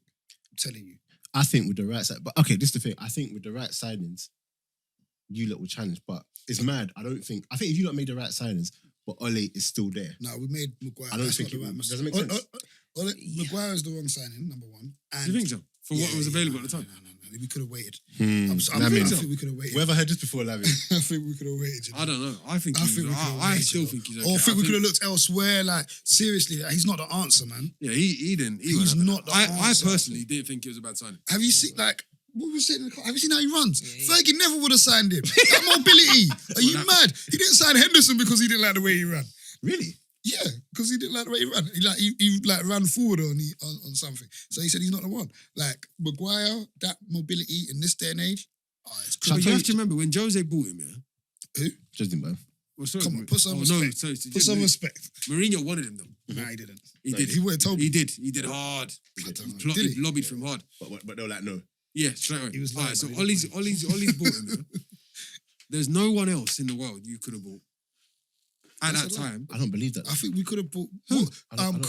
I'm telling you. I think with the right side, but okay, this is the thing. I think with the right signings, you lot will challenge. But it's mad. I think if you lot made the right signings, but Ole is still there. No, we made Maguire. I don't think it doesn't make sense. Maguire is the wrong signing, number one. And Do you think so? For what was available at the time? No. We could have waited. I I think we could have waited. Whoever heard this before, Lamin? I think we could have waited. I don't know. I think I still think he's okay. Or I think we could have looked elsewhere. Like seriously, he's not the answer, man. Yeah, he didn't. He's not the answer. I personally didn't think it was a bad signing. Have you seen what we saying in the car? Have you seen how he runs? Fergie never would have signed him. That mobility. Are you mad? He didn't sign Henderson because he didn't like the way he ran. Really? Yeah, because he didn't like the way he ran. He ran forward on something. So he said he's not the one. Like Maguire, that mobility in this day and age, it's But you have to remember when Jose bought him, yeah. Who? Just man. Well, sorry, Come on, put some respect. Put some respect. Mourinho wanted him though. Nah, he didn't. He did. He would have told me. He did. He did hard. He lobbied for him hard. But they were like, no. Yeah, straight away. He was Alright, so lying, Ollie's bought him. Yeah? There's no one else in the world you could have bought at that time. I don't believe that. I think we could have bought. Who?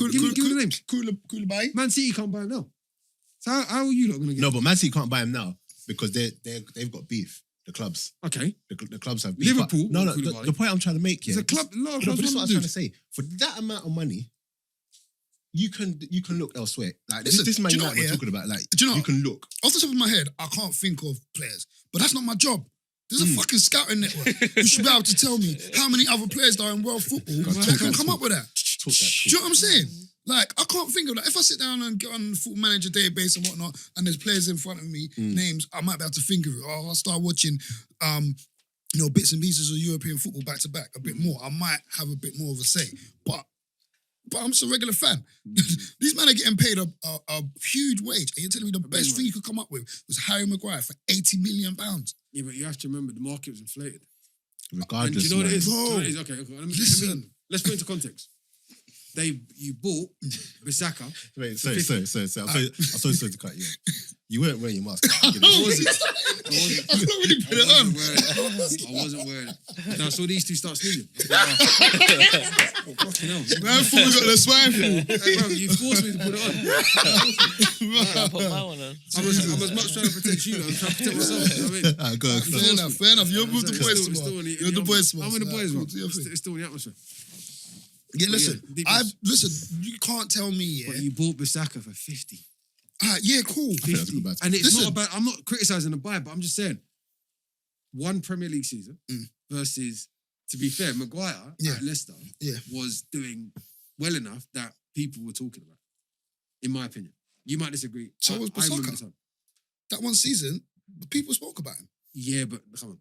Give me the names. Koulibaly. Man City can't buy him now. So how are you not going to get No, but Man City can't buy him now because they've got beef. The clubs. Okay. The clubs have beef. Liverpool. No. The point I'm trying to make here. It's a club. A lot of No, clubs but this is what I want was to trying do. to say. For that amount of money, you can look elsewhere. Like Listen, this man do you know United we're what, talking about. Like Do you know you what? can look. Off the top of my head, I can't think of players, but that's not my job. There's a fucking scouting network. You should be able to tell me how many other players there are in world football that can come up with that. Talk that Do you know what I'm saying? Like, I can't think of that. If I sit down and get on the Football Manager database and whatnot, and there's players in front of me, names, I might be able to think of it. Or I'll start watching, bits and pieces of European football back to back a bit more. I might have a bit more of a say. But I'm just a regular fan. These men are getting paid a huge wage. And you're telling me the best thing you could come up with was Harry Maguire for £80 million. Yeah, but you have to remember the market was inflated. Regardless, And do you know what it is? Bro, Do you know what it is? Okay. Let's put it into context. You bought Bissaka. Wait, sorry. I'm so sorry to cut you. You weren't wearing your mask. I wasn't. I don't really put it on. I wasn't wearing it. And I saw these two start sneezing. Fucking hell. Man, thought we got the swine flu. Bro, you forced me to put it on. I put my one on. I was as much trying to protect you as trying to protect myself. You know what I mean? Go. Fair enough. You're with the boys tomorrow. You're the boys tomorrow. I'm in the boys, man. Do your thing. It's still in the atmosphere. Yeah, listen. Yeah, listen. You can't tell me. But you bought Bissaka for 50. Yeah, cool. I think that's a good buy. And it's Listen. not about, I'm not criticising the buy, but I'm just saying, one Premier League season versus to be fair, Maguire at Leicester was doing well enough that people were talking about. In my opinion, you might disagree. So was I remember Bissaka. That one season, people spoke about him. Yeah, but come on.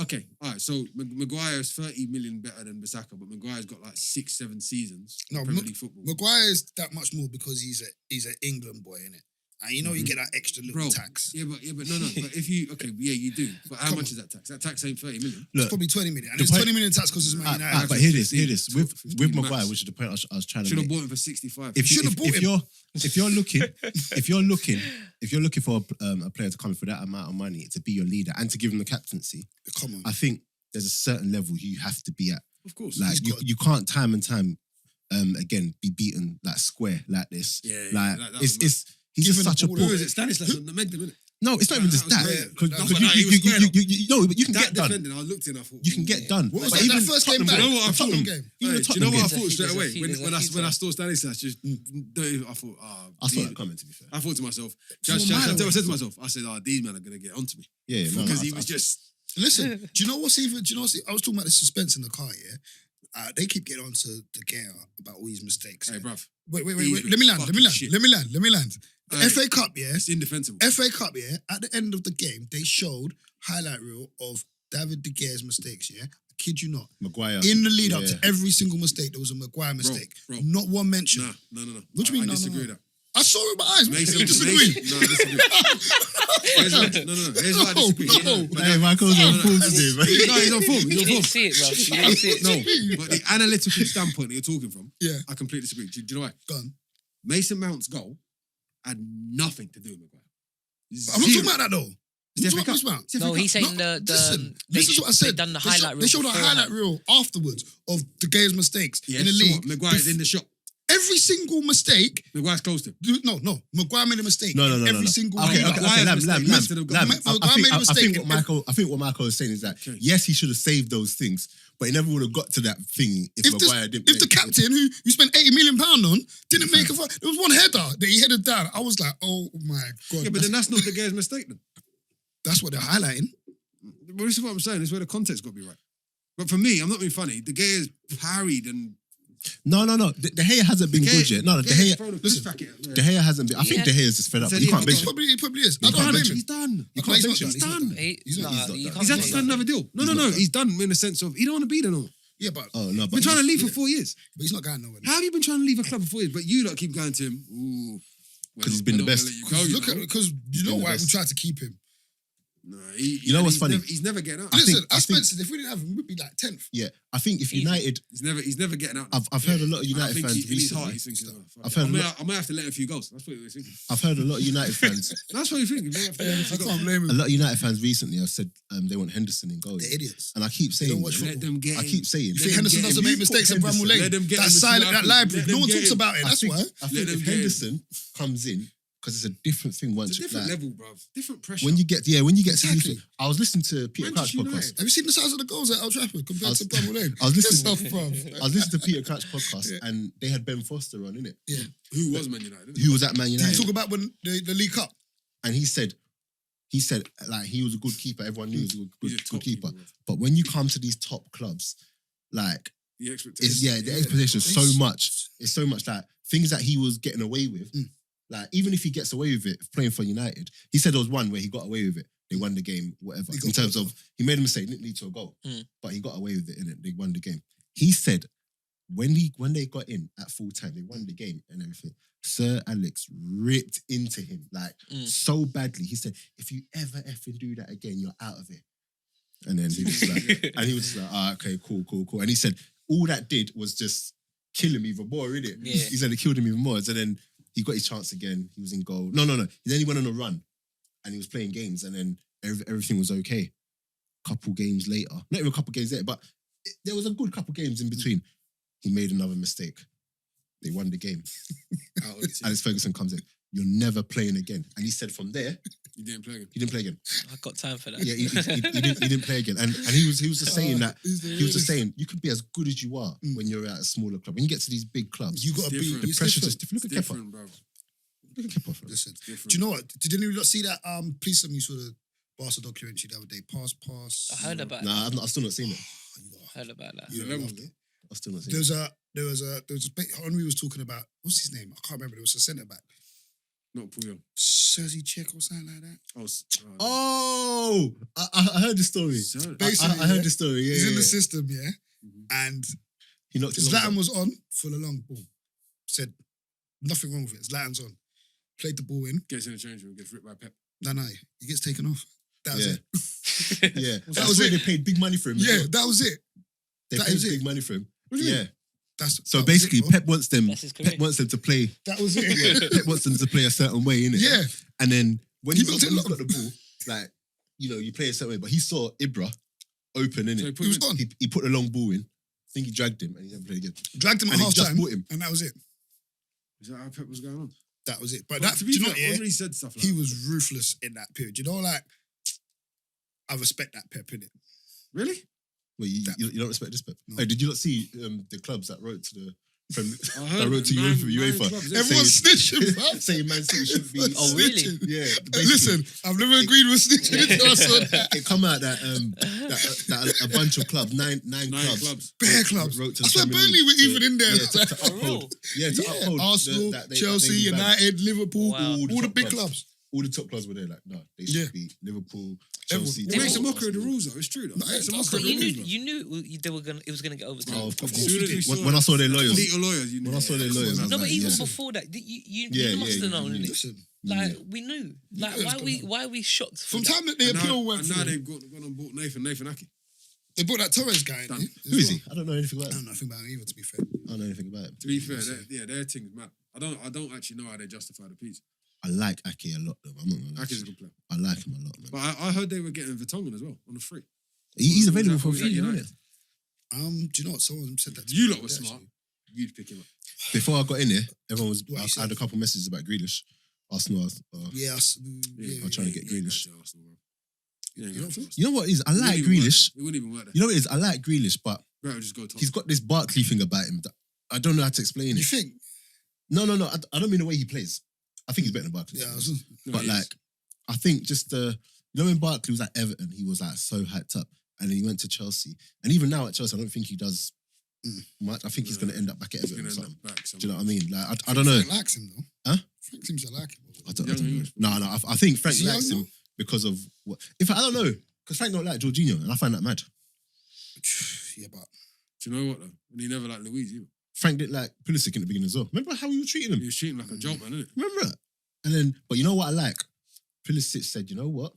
Okay, all right. So Maguire is 30 million better than Bissaka, but Maguire's got like 6-7 seasons in Premier League football. Maguire is that much more because he's an England boy, innit? And you know you get that extra little tax. Yeah, but no. But if you you do. But how much is that tax? That tax ain't 30 million. Look, it's probably 20 million. And it's 20 million tax because it's Man United. But hear this. With Maguire, which is the point I was trying to should make. have bought him for 65. If you're looking for a player to come in for that amount of money to be your leader and to give him the captaincy, come on. I think there's a certain level you have to be at. Of course. Like you can't time and time again be beaten like square like this. Yeah. Like he's just such a Who is it? Stanislas on the Magnum, isn't it? No, it's not even just that. Because but you can get done. I looked in, I thought You can get done. What was that first game back? Do you know what I thought? Tottenham Do game. you know what I thought straight away? There's a When few I saw Stanislas, I thought, I saw that coming, to be fair. I thought to myself, I From a said mile to away. myself, I said, these men are going to get onto me. Yeah, no, Because he was just... Listen, do you know what's I was talking about the suspense in the car, yeah? They keep getting on to the Gea about all his mistakes. Hey, Yeah? bruv. Wait. These Let me land. shit. Let me land. The Hey. FA Cup, yeah? It's indefensible. FA Cup, yeah? At the end of the game, they showed highlight reel of David De Gea's mistakes, yeah? I kid you not. Maguire. In the lead up to every single mistake, there was a Maguire mistake. bro. Not one mention. No. What do you mean, I no, disagree no? with that. I saw it with my eyes. Mason, You disagree? No, I disagree. Here's what I disagree. No. Hey, Michael's on form No, today, man. he's on form. You He's on didn't form. see it, bro. You didn't see it. No, but the analytical standpoint that you're talking from, Yeah. I completely disagree. Do you know why? Go on. Mason Mount's goal had nothing to do with Maguire. I'm not talking about that though. It's I'm the talking FA Cup. about It's the No, FA he's Cup. saying Listen, they this is what I said. They done the They highlight reel. They showed a beforehand. highlight reel afterwards of De Gea's mistakes Yeah, in the so league. what? Maguire's in the shot. Every single mistake. Maguire's close to him. No. Maguire made a mistake. No. Every single Okay, league. Lam. Maguire made a mistake. I think what Michael is saying is that yes, he should have saved those things, but he never would have got to that thing if Maguire didn't. If the captain who you spent £80 million on didn't make a there was one header that he headed down. I was like, oh my god. Yeah, but then that's not De Gea's mistake then. That's what they're highlighting. Well, this is what I'm saying. This is where the context got to be right. But for me, I'm not being funny. De Gea's parried and... No. De Gea hasn't been good yet. No, De Gea. De Gea hasn't been. I think De Gea is just fed up. Said You he can't has bench him. He probably is. I You don't can't blame bench him. He's done. You can't bench him. He's done. He's not done. You can't He's had to say sign that. another deal. No. He's done in the sense of he don't want to be there no more. Yeah, but Oh no, He's been trying to leave for 4 years. but he's not going nowhere. How have you been trying to leave a club for 4 years? But you lot keep going to him. Ooh, 'Cause he's been the best. Because you know been the why we best. tried to keep him. No, You know what's funny? He's never getting out. I Listen, think- I Spencer, if we didn't have him, we'd be like 10th. Yeah, I think if Easy. United, He's never getting out. I've heard a lot of I United think fans in his heart, recently. he's thinking, oh, fuck I've it. heard a lot- I might have to let a few goals. That's what he was thinking. I've heard a lot of United fans. That's what he's thinking. He might have to let a I few can't goals. blame A him. lot of United fans recently have said they want Henderson in goals, They're idiots. and I keep They don't saying, watch Let them get I him. keep saying, You Let think them Henderson get doesn't him. make mistakes at Bramall Lane? Let them get That him the silent, that Slavia. library. Let No them one get talks him. about it. I That's think, why. I Let think them if get him. Henderson comes in, because it's a different thing once. It's a different like, level, bruv. Different pressure. when you get to Exactly. these, I was listening to Peter Crouch Manchester podcast. United. Have you seen the size of the goals at Old Trafford compared to Bramall Lane? I was listening. Piss off, bruv. I was listening to Peter Crouch podcast, and they had Ben Foster on, innit? Yeah. Who was Man United? Who was at Man Did United, you talk about when the League Cup? and he said like he was a good keeper. Everyone knew he was a He's a good top keeper. keeper, bruv. But when you come to these top clubs, like The expectations. the expectation is so much. It's so much that things that he was getting away with, like even if he gets away with it playing for United, he said there was one where he got away with it. They won the game, whatever. He got In terms caught. of he made a mistake, didn't lead to a goal, but he got away with it. Innit? They won the game. He said when they got in at full time, they won the game and everything. Sir Alex ripped into him like so badly. He said, "If you ever effing do that again, you're out of it." And then he was like, "Ah, okay, cool." And he said, all that did was just kill him even more, innit? Yeah. He said it killed him even more. So then he got his chance again. He was in goal. No. Then he went on a run and he was playing games and then everything was okay. Couple games later, not even a couple games later, but there was a good couple games in between. He made another mistake. They won the game. Alex Ferguson comes in. You're never playing again. And he said from there, You didn't play him. he didn't play again. I got time for that. Yeah, he didn't play again. And he was just saying that, he was just saying, you can be as good as you are when you're at a smaller club. When you get to these big clubs, You got to be. different. the it's pressure's different. just different. Look at Kepa. Different, bro. Look at Kepa. Listen, Different. do you know what? Did any of you lot see that? Please, some you saw Barca documentary the other day. Pass. I heard about Nah, I've still not seen it. heard about that. You Yeah, loved it. I've still not seen There it. was a Henry was talking about, what's his name? I can't remember. It was a centre back. Not Puyol. Sergi Check or something like that. Oh, I heard the story. Basically, I heard the story. Yeah, He's in yeah. the system, yeah. Mhm. And He knocked it. Zlatan was on for the long ball. Said nothing wrong with it. Zlatan's on. Played the ball in. Gets in the change room, gets ripped by Pep. No, he gets taken off. That was Yeah. it. Yeah, That that's was why it. they paid big money for him. as Yeah, well. that was it. They that paid is it. big money for him. What do you Yeah. mean? So That was basically, it, bro. Pep wants them. That's his career. Pep wants them to play. That was it. Pep wants them to play a certain way, innit? Yeah. And then when He he's built it got long. the ball, like you play a certain way. But he saw Ibra open, innit? So he put He was him in. on. He put a long ball in. I think he dragged him and he never played again. Dragged him at And he half just time. bought him. And that was it. Is that how Pep was going on? That was it. But But that, to do be you know fair, what, yeah? Henry said stuff like He that. was ruthless in that period. You know, like, I respect that Pep in it. Really? Wait, you don't respect this Pep? No. Hey, did you not see the clubs that wrote to the friendly? I I heard wrote to nine UEFA. clubs, Everyone's snitching, fam. saying Man City should be. Oh, really? Snitching. Yeah. Listen, I've never agreed with snitching until I saw that. It come out that a bunch of clubs, nine clubs. Bare clubs. wrote to I the swear Premier Burnley League were even in there. Yeah, to For real? uphold. Yeah, to Yeah, uphold Arsenal, that they Chelsea, be banned. United, Liverpool, Wow. all the big clubs. All the top clubs were there. Like, no, they should Yeah. be Liverpool, Everyone. Chelsea. It makes a Tottenham, mockery of the Arsenal. rules, though. It's true, though. No, It makes a it's mockery of the You rules. knew, though. you knew they were gonna. It was gonna get overturned. Oh, Of course As soon we as we did. saw When I saw their lawyers, Little lawyers, you knew. when I saw their lawyers, I was No, but like, even yeah. before that, you Yeah, must yeah, have known, you innit? Listen, Like Yeah. we knew. You Like knew it was gonna why are we shocked? from for that? time that the And appeal now, went and now through, they've gone and bought Nathan Aki. they brought that Torres guy in. Done. eh, as Who is well. he? I don't know anything I about don't him. know nothing about him either, to be fair. I don't know anything about him. To be fair, their thing's mad. I don't actually know how they justify the piece. I like Ake a lot, though. I'm not gonna lie. Aki's a good player. I like him a lot, man. But I heard they were getting Vertonghen as well on the free. He's available for a Yeah, free, United. isn't Do you know what? Someone said that to You me lot were actually. smart. You'd pick him up. Before I got in here, everyone was. What he I said. had a couple messages about Grealish. Arsenal. Yeah, I'm trying to get Grealish. You ain't You going don't to think? You know what it is? I It like wouldn't even work Grealish. there. It wouldn't even work there. You know what it is? I like Grealish, but Better just go top. he's got this Barkley thing about him that I don't know how to explain You it. think? No. I don't mean the way he plays. I think he's better than Barkley. Yeah, No, But he is. like, I think just when Barkley was at Everton, he was like so hyped up, and then he went to Chelsea, and even now at Chelsea, I don't think he does much. I think he's going to end up back at He's Everton or gonna end something. up back Do you know what I somewhere. mean? Like, I don't know. Frank likes him though. Huh? Frank seems to like him. I don't Young know. English. No. I think Frank Is he likes young him because of what? If I don't know, because Frank don't like Jorginho, and I find that mad. Yeah, but Do you know what though? And he never liked Louise either. Frank didn't like Pulisic in the beginning as well. Remember how he was treating him? He was treating like a joke, man, innit? Remember that? And then, but you know what I like? Pulisic said, you know what?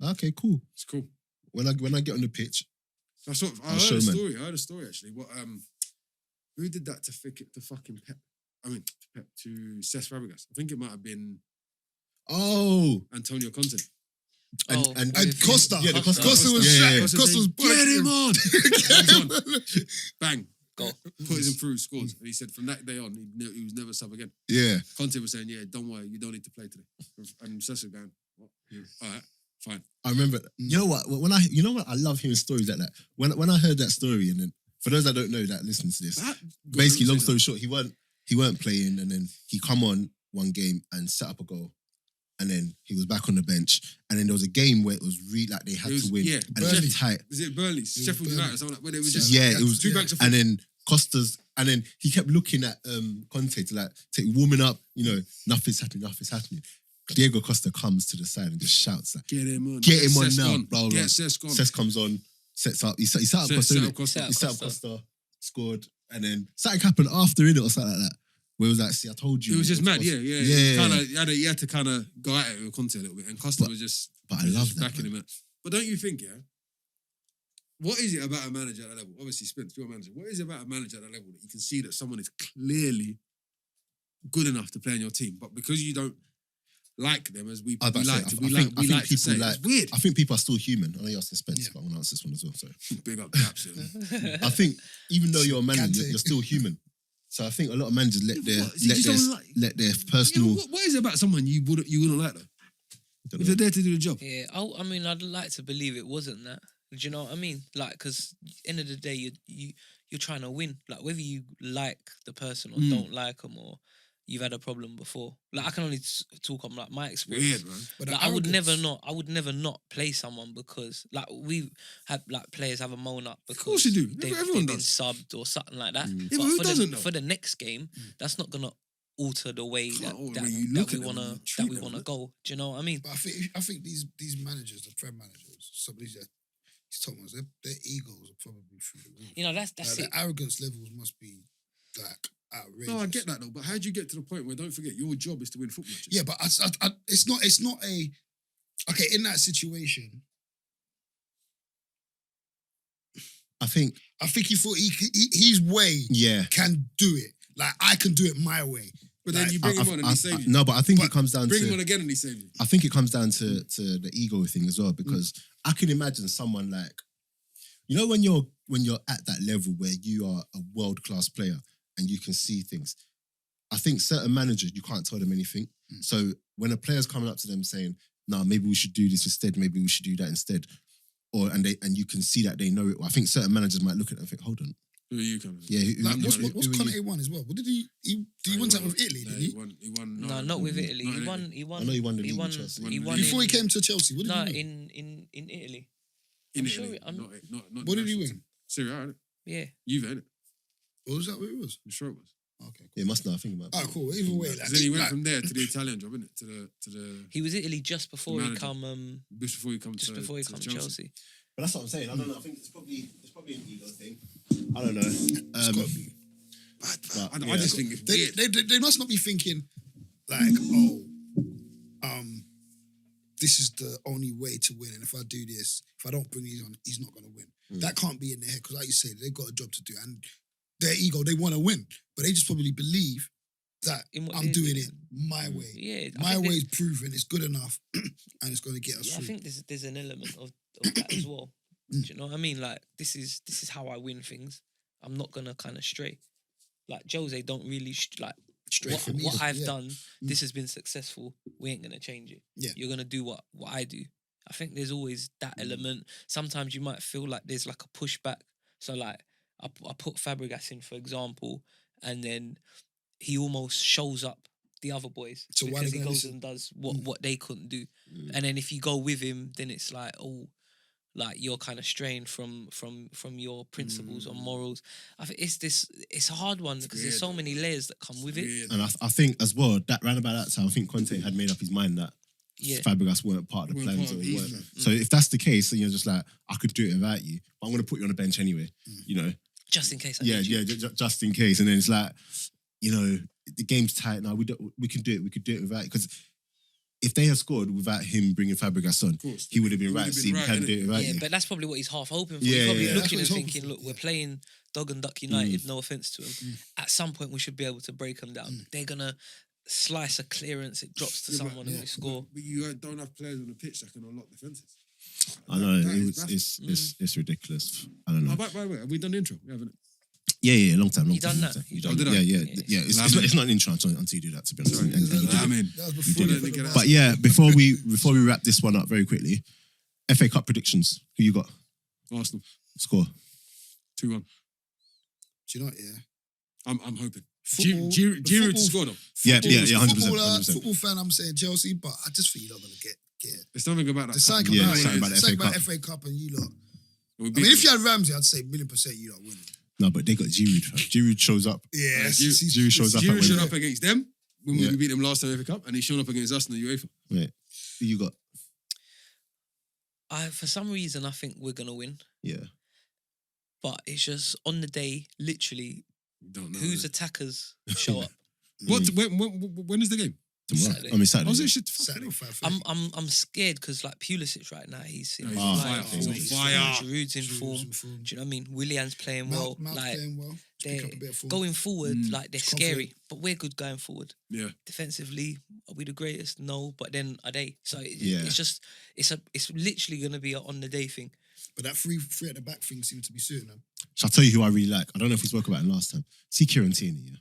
Okay, cool. It's cool. When I get on the pitch, That's what I I'll heard show a man. story. I heard a story actually. What who did that to fucking Pep? I mean to Pep to Cesc Fabregas. I think it might have been oh, Antonio Conte. and Oh, and, and Costa. Yeah, the Costa. Costa was Yeah, shat. yeah. Costa was Get him on! Get him on. Bang. Goal. Put him through, scores. And he said from that day on, he was never sub again. yeah. Conte was saying, yeah, don't worry, you don't need to play today. And Cesc was going, what? Yeah. All right, fine. I remember. You know what? You know what? I love hearing stories like that. When I heard that story, and then for those that don't know that listen to this, basically, long story short, he weren't playing, and then he come on one game and set up a goal, and then he was back on the bench, and then there was a game where it was really like they had It was- to win, yeah, and it Burnley. was tight. Was it Burnley? Sheffield Burnley. United or something like where they was just Yeah, it was. two banks of And then Costa's, and then he kept looking at Conte to like warming up. You know, nothing's happening. Diego Costa comes to the side and just shouts like, get him on. "Get him on Cesc now!" Blah blah. Get blah. Cesc on. Cesc comes on, sets up. He set up Set- Costa. set innit? up Costa. He set up Costa. Costa, scored, and then something happened after it or something like that. Where it was like, see, I told you. It was just mad, Costa. yeah. Yeah. Kind of, he had to kind of go at it with Conte a little bit, and Costa But- was just. But I was love just that. backing man. him up. But don't you think, yeah? What is it about a manager at that level? Obviously, Spence, your manager. What is it about a manager at that level that you can see that someone is clearly good enough to play in your team, but because you don't like them as we I was about to like say, to, I we think like to people say, like. it's weird. I think people are still human. I know you're asking Spence, Yeah. but I'm gonna answer this one as well. So Big up Daps. Yeah. I think even though you're a manager, Kante. you're still human. So I think a lot of managers let Yeah, their but what? You just don't like- let their Yeah, personal. what is it about someone you wouldn't like though? don't If know. they're there to do the job, Yeah, I mean, I'd like to believe it wasn't that. Do you know what I mean? Like, because end of the day, you're trying to win. Like, whether you like the person or don't like them, or you've had a problem before. Like I can only talk on like my experience. Weird, man. But Like, I would never not play someone because like we've had like players have a moan up because course you do. Everyone they've been does. subbed or something like that. Yeah, But but who for doesn't the, though? for the next game, that's not gonna alter the way Can't alter that the way you look we at them and wanna you treat that we them, wanna innit? go. Do you know what I mean? But I think these managers, the Prem managers, some of these top ones, their egos are probably through the roof. You know that's Like, it. their arrogance levels must be like outrageous. No, I get that though, but how do you get to the point where, don't forget, your job is to win football matches? Yeah, but it's not a okay in that situation. I think, he thought his way yeah. can do it. Like I can do it my way. But then Like, you bring him on and he saves you. No, but I think But it comes down Bring him to. on again and he saves you. I think it comes down to the ego thing as well, because I can imagine someone like, you know, when you're at that level where you are a world-class player and you can see things. I think certain managers, you can't tell them anything. So when a player's coming up to them saying, "Nah, maybe we should do this instead. Maybe we should do that instead," and you can see that they know it. I think certain managers might look at it and think, "Hold on, Who are you coming from? yeah, Like, what's who are Conte you?" won as well? What did he win something with Italy? Did he? He won. No, not with Italy. Not He in won. Italy. He won. I know he won the He league won. with Chelsea. He Won won the Before he in- came to Chelsea, what did No, he win? in Italy. In I'm sure Italy. I'm- Not What did he national win? team. Serie A, innit? Yeah. Juve, innit? What was that? What it was? I'm sure it was. Okay. Yeah, must know. I think about. Alright, cool. Either way, like, Because then he went like, from there to the Italian job, innit? To the He was Italy just before he manager. come. just before he come Just to before he to come to Chelsea. But that's what I'm saying. I don't know. I think it's probably an ego thing. I don't know. it's gotta be. But, I just think it's weird. They must not be thinking like, oh, this is the only way to win, and if I do this, if I don't bring these on, he's not gonna win. That can't be in their head because, like you say, they've got a job to do, and their ego, they want to win, but they just probably believe that In what I'm they're doing doing. it my way. Yeah. My way is proven, it's good enough, and it's going to get us Yeah, I through. think there's an element of that as well. Do you know what I mean? Like this is how I win things. I'm not gonna kind of stray. Like Jose don't really like Straight for me, what I've yeah. done. This has been successful. We ain't gonna change it. Yeah. You're gonna do what I do. I think there's always that element. Sometimes you might feel like there's like a pushback. So like I put Fabregas in, for example, and then he almost shows up the other boys So why because they he gonna goes listen? and does what they couldn't do. And then if you go with him, then it's like, oh, like you're kind of straying from your principles or morals. I think it's a hard one because there's so weird. many layers that come with it. Weird. And I think as well, that round about that time, I think Conte had made up his mind that Yeah. Fabregas weren't part of the Weren't plans. part Or of his weren't. plan. So if that's the case, then you're just like, I could do it without you, but I'm going to put you on the bench anyway. You know, Just in case I yeah, need you. yeah, just in case. And then it's like, you know, the game's tight now. We can do it. We could do it without, because if they had scored without him bringing Fabregas on, course. he would have been He would right. have See, been we right, can innit? do it without Yeah, you. but that's probably what he's half hoping for. Yeah, he's probably yeah, yeah. looking and That's what he's thinking, hoping look, for, we're yeah. playing Dog and Duck United, no offense to him. At some point, we should be able to break them down. They're going to slice a clearance, it drops to Yeah, but- someone and we score. But you don't have players on the pitch that can unlock defences. I know That is baffling. it's ridiculous. I don't know. Oh, by the way, have we done the intro? We haven't. Yeah, long time. You done that? You You done done that? that? Yeah. It's Lamin. not an intro until you do that. To be honest, Sorry. And- Lamin. That was before did they it, put get the it. But yeah, before we wrap this one up very quickly, FA Cup predictions. Who you got? Arsenal Score. 2-1. Do you know what, yeah? I'm hoping. Football- Giroud football- scored him. Yeah, Football- 100%. Football fan, I'm saying Chelsea, but I just think you're not going to get it. There's something about that. There's something Yeah, about something it. about the Something FA about Cup. FA Cup and you lot. We I beat mean, if them. you had Ramsey, I'd say 1,000,000% you lot winning. No, but they got Giroud. Fam. Giroud shows up. Yeah, Giroud shows up. Giroud at showed Wembley. up against them when Yeah. we beat them last time in the FA Cup, and he's shown up against us in the UEFA. Wait, who you got? For some reason, I think we're going to win. Yeah. But it's just on the day, literally, Don't know. whose man. attackers show up. What? When is the game? Tomorrow. Saturday. I mean Saturday. I was it shit. Saturday 5:30. I'm scared because like Pulisic right now, he's in He's on fire. fire. He's on fire. Giroud's in form. Do you know what I mean? Willian's playing well. Mount Like playing well. Just pick they're up a bit of form. going forward, like they're Confident. scary, but we're good going forward. Yeah. Defensively, are we the greatest? No, but then are they? So Yeah. it's just it's literally gonna be a on the day thing. But that three at the back thing seems to be suiting them. Shall I tell you who I really like? I don't know if we spoke about him last time. See Kieran Tierney. Yeah.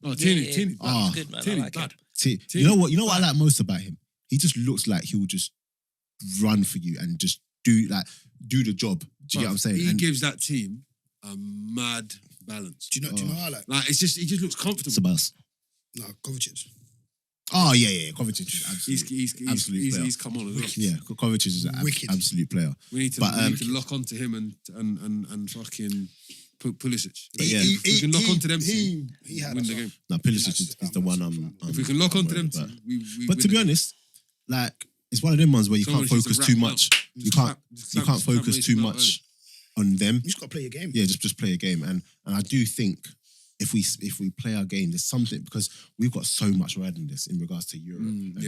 Oh, Tierney. He's Ah, good, man. Tierney, I like him. bad. See, Tierney. you know what I like most about him? He just looks like he'll just run for you and just do the job. Do you get what I'm saying? He And gives that team a mad balance. Do you know what I like? Like he just looks comfortable. Sebas. No, Kovacic. Oh yeah. Kovacic is absolute player. He's come on as well. Yeah, Kovacic is an Wicked. absolute player. We need to lock onto him and fucking Pulisic. But yeah, if we can lock onto them two, he had win us the off. game. No, Pulisic is the one I'm If we can lock onto them worried two, about. we But win to be the game. honest, like it's one of them ones where you Someone can't needs to focus wrap too them much. up. You can't focus too much on them. You just got to play your game. Yeah, just play a game, and I do think if we play our game, there's something because we've got so much riding in this in regards to Europe. and it's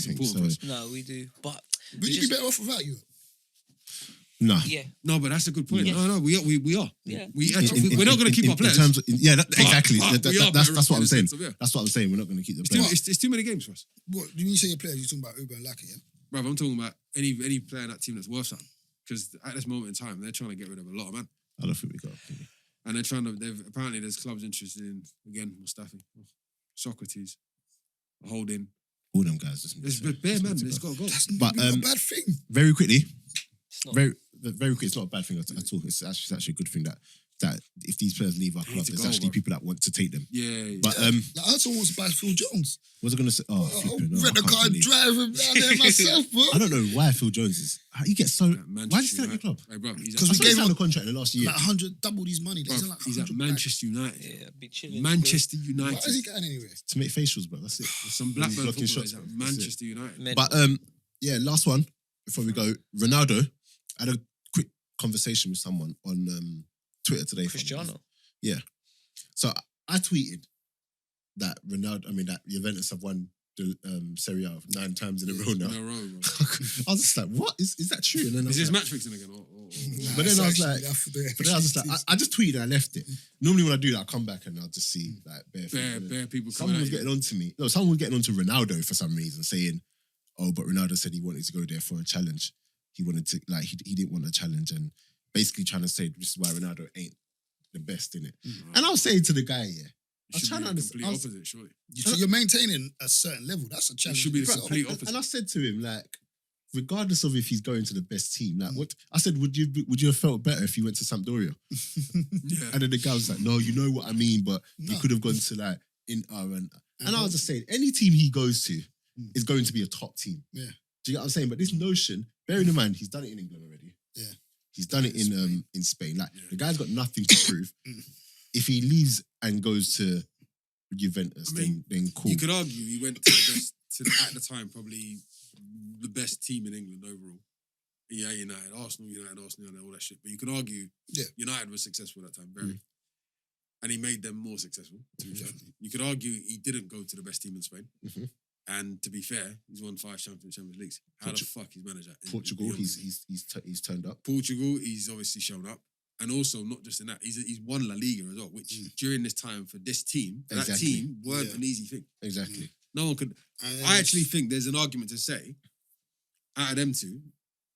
everything. important for us. No, we do. But Would you be better off without you? No. yeah, No, but that's a good point. Yeah. No, we are. Yeah. We're not going to keep our players. In terms of, exactly. But we are That's better what I'm in the saying. sense of, yeah. That's what I'm saying. We're not going to keep the players. It's too many games for us. What when you say your players, you're talking about Uber and Laka, yeah? Bruv, I'm talking about any player in that team that's worth something. Because at this moment in time, they're trying to get rid of a lot of men. I don't think we got. And they're trying to, apparently there's clubs interested in, again, Mustafi, Socrates, Holding. All them guys. There's bare man, it's got to go. That's But, not a bad thing. very quickly, it's not. very quickly, it's not a bad thing at all. It's actually a good thing that if these players leave our They need club, to there's go, actually bro. people that want to take them. Yeah. But Like, I heard someone wants to buy Phil Jones. what was I going to say? Oh, flipping, no, Rent a I can't car and believe- drive him down there myself, bro. I don't know why Phil Jones is. How you get so? Why is he still at your club? Hey, bro, he's Because I we saw gave him him a contract in the last year. like 100, double his money. bro, He's like he's at 100 Manchester United. Yeah, be chilling. Manchester Why United. is he going anywhere? To make facials, bro. That's it. Some He's Blackburn blocking footballers shots, at bro. That's it. Manchester United. Mental. But yeah, last one before we go. Ronaldo. I had a quick conversation with someone on Twitter today. Cristiano. Yeah. So I tweeted that that Juventus have won the Serie A 9 times in a row now. In a row, bro. I was just like, what? Is that true? And then I Is was this like, match fixing again? Or- But then I was like, but but then I was just like, I just tweeted and I left it. Normally when I do that, I come back and I'll just see like bare things. bare people Someone coming was at you. getting on to me. No, someone was getting on to Ronaldo for some reason, saying, "Oh, but Ronaldo said he wanted to go there for a challenge. He wanted to he didn't want a challenge, and basically trying to say this is why Ronaldo ain't the best in it." And I was saying to the guy, yeah, I was It should trying be to the understand. complete opposite, surely. So you're maintaining a certain level. That's a challenge. should be the Right. complete opposite. And I said to him, like, regardless of if he's going to the best team, like, what I said, would you have felt better if you went to Sampdoria? Yeah. And then the guy was like, no, you know what I mean, but he No. could have gone to like Inter and I was just saying, any team he goes to is going to be a top team. Yeah. Do you get what I'm saying? But this notion, bearing in mind, he's done it in England already. Yeah. He's done it in Spain. Like Yeah. the guy's got nothing to prove. If he leaves and goes to Juventus, I mean, then cool. You could argue he went to the best, at the time, probably the best team in England overall. Yeah, United, Arsenal, all that shit. But you could argue United was successful at that time, very. And he made them more successful, to be fair. You could argue he didn't go to the best team in Spain. Mhm. And to be fair, he's won 5 Champions Leagues. How the fuck he's managed that? Portugal, Be honest. he's turned up. Portugal, he's obviously shown up. And also, not just in that, he's won La Liga as well, which during this time for this team, that Exactly. team weren't an easy thing. Exactly. No one could. I actually think there's an argument to say, out of them two,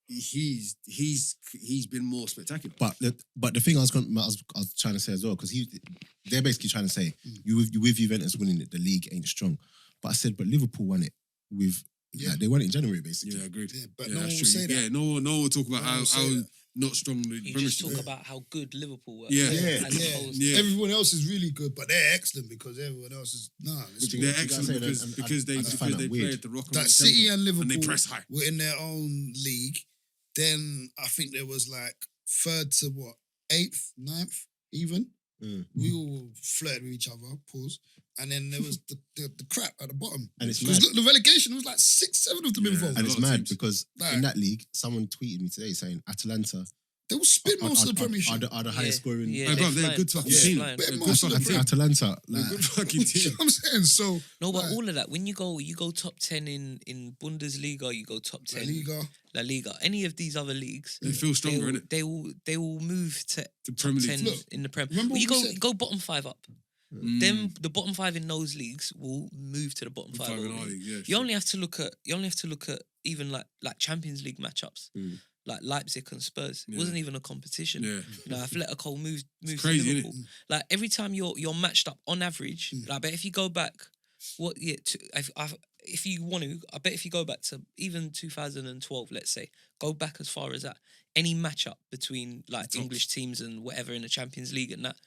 he's been more spectacular. But the thing I was trying to say as well, because they're basically trying to say you with Juventus winning it, the league ain't strong. But I said, but Liverpool won it with like, they won it in January basically. Yeah, agreed. Yeah, but Yeah, no one that's will true. say that. Yeah, no one will talk about No one will how say that. not strong the You Premier just talk League. about how good Liverpool were. Yeah. Yeah. As Yeah. opposed Yeah. Everyone else is really good, but they're excellent because everyone else is it's you They're gotta excellent say that, because, and because they I just find that weird. played the rock and roll that City tempo, and Liverpool and they press high. were in their own league. Then I think there was like third to what, 8th, 9th, even. We all flirted with each other, pause. And then there was the crap at the bottom. And it's Because mad. look, the relegation was like 6, 7 of them Yeah. involved. And a it's lot of mad teams. because Like- in that league, someone tweeted me today saying Atalanta They will spin most of the Premiership. are the highest scoring. Yeah, Hey, bro, they're a flying. good fucking Yeah. team. Flying. They're a Bit good most of the fucking team. Atalanta, They're a like, good fucking You team. know what I'm saying? So, No, but like, all of that, when you go top 10 in Bundesliga, you go top 10 La Liga. any of these other leagues, They feel stronger, innit? they will move to The Premier League. 10 team. Look, in the Prem. remember When you what we go said? go bottom 5 up. Mm. Then the bottom 5 in those leagues will move to the bottom The 5. five in only. our league, yeah, You sure. only have to look at even like Champions League matchups, like Leipzig and Spurs. It Yeah. wasn't even a competition. Yeah. You know, Atletico moved to crazy, innit? Liverpool. Like every time you're matched up on average, like, but if you go back, if you want to, I bet if you go back to even 2012, let's say, go back as far as that, any matchup between like tops. English teams and whatever in the Champions League and that,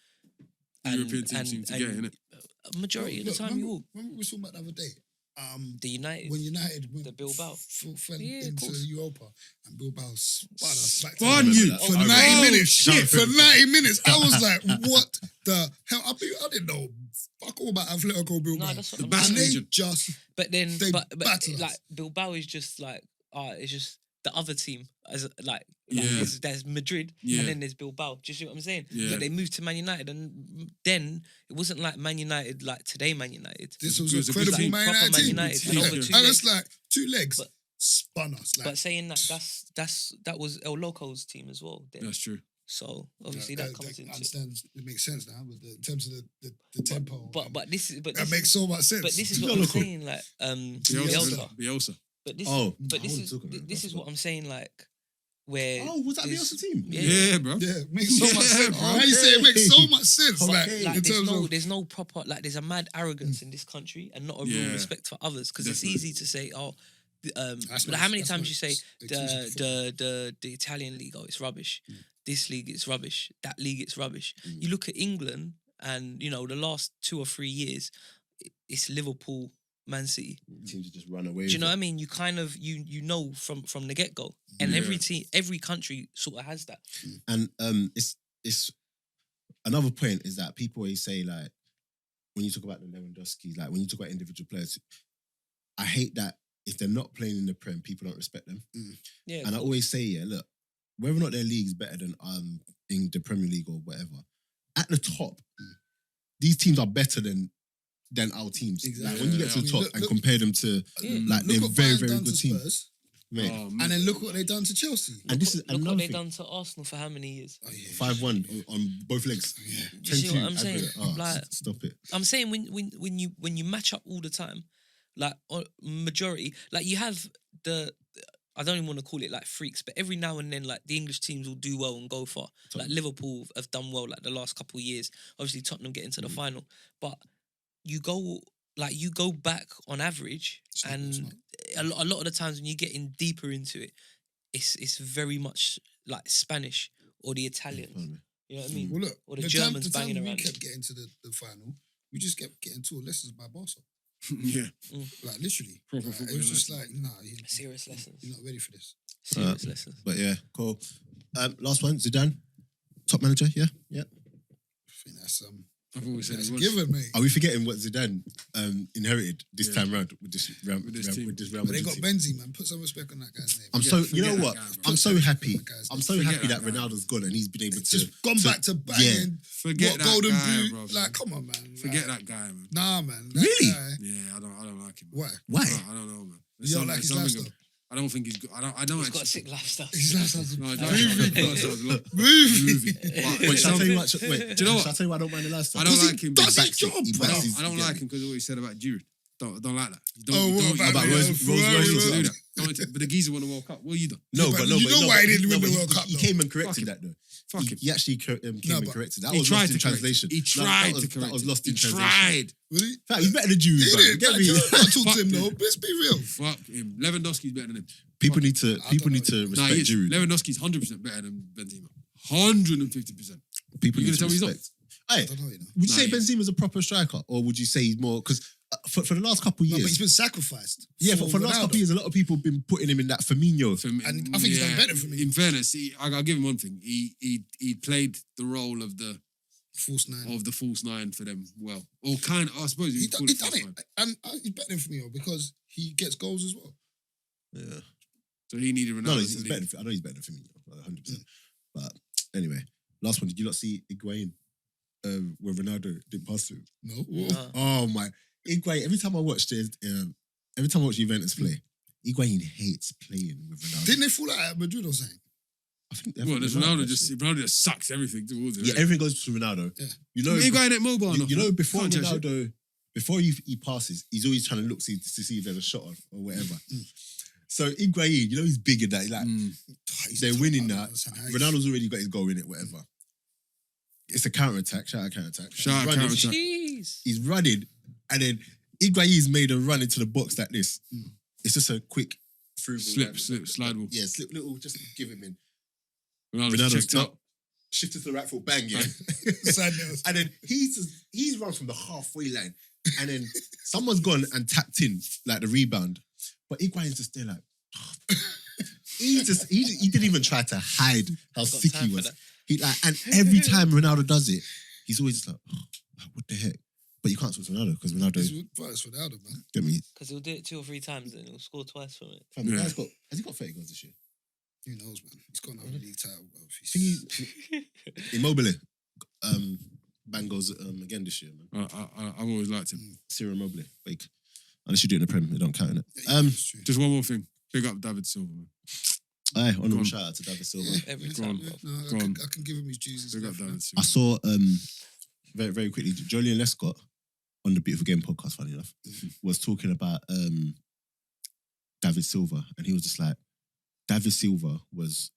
European teams seem to get, innit? majority of the time you will. Remember we were talking about the other day? The United. When United went The Bilbao. fell Yeah, of into course. Europa and Bilbao spun us back Spun to you. for Oh, 90 minutes. shit. For 90 minutes. I was like, what the hell? I didn't know fuck all about Atletico Bilbao. No, that's what The I'm Basque and saying. they region. just But then, They but battered us. like Bilbao is just like, it's just the other team as like Yeah. there's Madrid Yeah. and then there's Bilbao. Do you see what I'm saying? Yeah. But they moved to Man United, and then it wasn't like Man United like today. Man United. this It was was a a good credible team. Man Proper United Man team. United, and over and two it's legs. like 2 legs But- spun us. Like, But saying that, that was El Loco's team as well. Then. That's true. So obviously that comes into. I understand. It makes sense now, but in terms of the tempo, But this is that makes so much sense. But this is what Yeah, I'm look, saying. Like Bielsa. Bielsa. But this. Oh, But I this wasn't is talking about this that. is what I'm saying. Like where. Oh, was that the there's- Bielsa team? Yeah. Yeah, bro. yeah, it makes so much Yeah, sense. bro. How you say it makes so much sense. Okay. Like, Like in terms of there's no proper like there's a mad arrogance in this country and not a Yeah. real respect for others because it's Definitely. easy to say That's like not- how many that's times not you say exclusive football. the Italian league, it's rubbish, this league it's rubbish, that league it's rubbish. You look at England and you know the last 2 or 3 years it's Liverpool, Man City. Teams to just run away. Do you know what I with mean? You kind of you know from the get go, and Yeah. every country sort of has that. it. And it's another point is that people always say like when you talk about the Lewandowski, like when you talk about individual players, I hate that if they're not playing in the Prem, people don't respect them. Yeah, And I always say, yeah, look, whether or not their league's better than in the Premier League or whatever, at the top, these teams are better than our teams. Exactly. Like when you get to the Yeah. top Look- and look- compare them to Yeah. like Look they're what very, Bayern very done to good team. Spurs, Mate, Oh, and then look what they done to Chelsea. and this is look what another they thing. done to Arsenal for how many years? Oh, yeah. 5-1 on both legs. Yeah. You see what 10-2 I'm saying? aggregate. Oh, Like- stop it. I'm saying when you match up all the time, like majority, like you have I don't even want to call it like freaks, but every now and then, like the English teams will do well and go far. Like Liverpool have done well, like the last couple of years. Obviously, Tottenham get into the final, but you go back on average, It's not- and it's not. a lot of the times when you get in deeper into it, it's very much like Spanish or the Italians. You know what I mean? Well, look, Or the Germans time banging we around. kept getting to the final, we just kept getting 2 lessons by Barca. Yeah. Like literally, Proper like, it was footballing just lessons. like, nah, Serious lessons. you're not ready for this. Serious lessons. But yeah, cool. Last one, Zidane, top manager. Yeah. I think that's I've always said that's it was. given, mate. Are we forgetting what Zidane inherited this Yeah. time round with this Real With this team. Real But they Madrid got team? Benzema, man. Put some respect on that guy's name. I'm Forget- so you know forget what? that guy, bro. I'm so happy. That guy's I'm so Forget happy that that guy. Ronaldo's gone and he's been able to just gone back to back yeah. and Forget what that golden guy, boot. bro. Like, come on, man. Forget Like, that guy, man. Nah, man. That Really? guy- Yeah, I don't like him. Why? Why? I don't know, man. You don't like There's his something- lifestyle? I don't think he's good. I don't He's actually. got a sick lifestyle. His lifestyle's No, his movie. lifestyle's Movie. movie. But Wait, there's shall I tell you something- what? Wait, Do you know what? Shall I tell you why I don't mind the lifestyle? I don't Because like he him. does because- his job, he bro. backs his- I don't yeah. like him because of what he said about Giroud. Don't like that. You don't, Oh, you what don't, about you about don't- Rolls don't Royce? do that. Don't- But the geezer won the World Cup. What you done? No, Yeah, but but no, you but know no, why but he didn't win no, the but World Cup, He though. came and corrected Fuck that though. Fuck him. He actually came and but corrected. That He was tried lost in to correct translation. it. He tried to that correct was it. lost He in translation. tried. Really? Fact, he's better than Jews, He bro. did. Get Like, me? you don't talk to Fuck him, him. though. Let's be real. Fuck him. Lewandowski's better than him. People need to I don't know. Nah, respect he is. Giroud. Lewandowski's 100% better than Benzema. 150%. People You need gonna to tell me he's not? respect. Hey, I don't know, you know. would you Nah, say he is. Benzema's a proper striker, or would you say he's more? Because for the last couple of No, but he's years, been sacrificed. yeah, for the last Ronaldo. couple of years, a lot of people have been putting him in that Firmino. For me- And I think he's done better for me. In fairness, I'll give him one thing. He played the role of the False 9. false nine for them well, or kind of. I suppose you He could done, call he it done false it. nine. And he's better than Firmino because he gets goals as well. Yeah. So he needed Ronaldo. No, to he's leave. better. I know he's better than Firmino, 100%. But anyway, last one. Did you not see Higuain where Ronaldo didn't pass through? No. Oh my! Higuain. Every time I watch Juventus play, Higuain hates playing with Ronaldo. Didn't they fall out at Madrid or something? I think Well, there's they might, Ronaldo actually. just sucks everything towards him. Yeah, everything goes to Ronaldo. Yeah. You know, He going at mobile enough. you know, man. before Can't judge it. Ronaldo, before he passes, he's always trying to look to see if there's a shot or whatever. So Higuain, you know, he's bigger than like He's they're tough, winning man. that. Understand how Ronaldo's already got his goal in it, whatever. It's a counter attack. Shout out counter attack. Shout out counter-attack. Jeez. He's running, and then Higuain's made a run into the box like this. It's just a quick through ball. Slide ball. Yeah, slip little, just give him in. Ronaldo's Ronaldo's checked out. shifted to the right foot, bang, yeah. Side nails. And then he's run from the halfway line. And then someone's gone and tapped in, like the rebound. But Higuain's just there like, he didn't even try to hide how sick he was. And every time Ronaldo does it, he's always just like, what the heck? But you can't switch Ronaldo because Ronaldo. It's Ronaldo, man. Get me? Because he'll do it 2 or 3 times and he'll score twice from it. Fam, the guy's got, has he got 30 goals this year? Who knows, man? He's got another league title, bro. Immobile, bang goals again this year, man. I've always liked him. Cyril Immobile, like, unless you do it in the Prem, they don't count in it. Just one more thing. Big up David Silva, man. Aye, honourable shout out to David Silva. Every Go time, on. bro. I can give him his dues. Big up David I Silva. saw very, very quickly, Jolien Lescott on the Beautiful Game podcast, funny enough, was talking about David Silva, and he was just like, David Silva was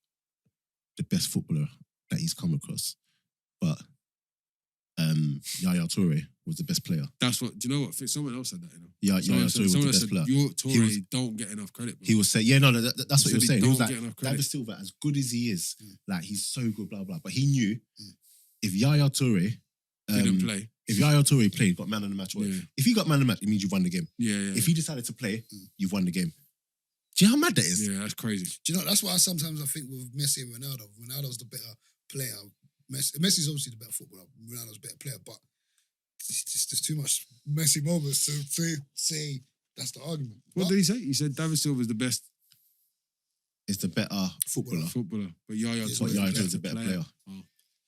the best footballer that he's come across, but Yaya Toure was the best player. That's what. Do you know what? Someone else said that. Yaya Toure was the best player. Your Toure don't get enough credit. Bro. He was saying, yeah, no, that's what he was saying. He was like, get enough credit. David Silva, as good as he is, like he's so good, blah blah. But he knew if Yaya Toure didn't play. If Yaya Toure played, got man of the match, whatever. Yeah. If he got man of the match, it means you've won the game. Yeah. If he decided to play, you've won the game. Do you know how mad that is? Yeah, that's crazy. Do you know, that's why sometimes I think with Messi and Ronaldo, Ronaldo's the better player. Messi's obviously the better footballer. Ronaldo's the better player, but there's too much Messi moments to say that's the argument. What did he say? He said David Silva is the best Is the better footballer. But Yaya But Toure Yaya is Toure's a better player. Oh.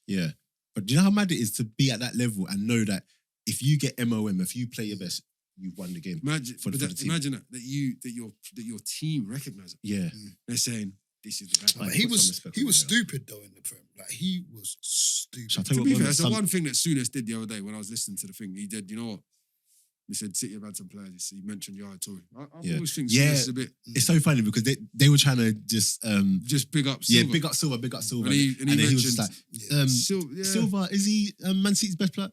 Yeah. But do you know how mad it is to be at that level and know that if you get MOM, if you play your best, you've won the game. Imagine, for the team. imagine that your team recognise it. Yeah. They're saying this is the guy. But Like, he put some was respect he on was Yaya. stupid though in the Prem. Like he was stupid. Shall I tell To you be what, fair, that's the some- one thing that Souness did the other day when I was listening to the thing. He did, you know what? He said City have had some players. He mentioned Yaya Toure. I Yeah. always think Yeah. Souness is a bit It's so funny because they were trying to just big up Silva. big up Silva. And he then he was just mentioned- like, Yeah. Silva, is he Man City's best player?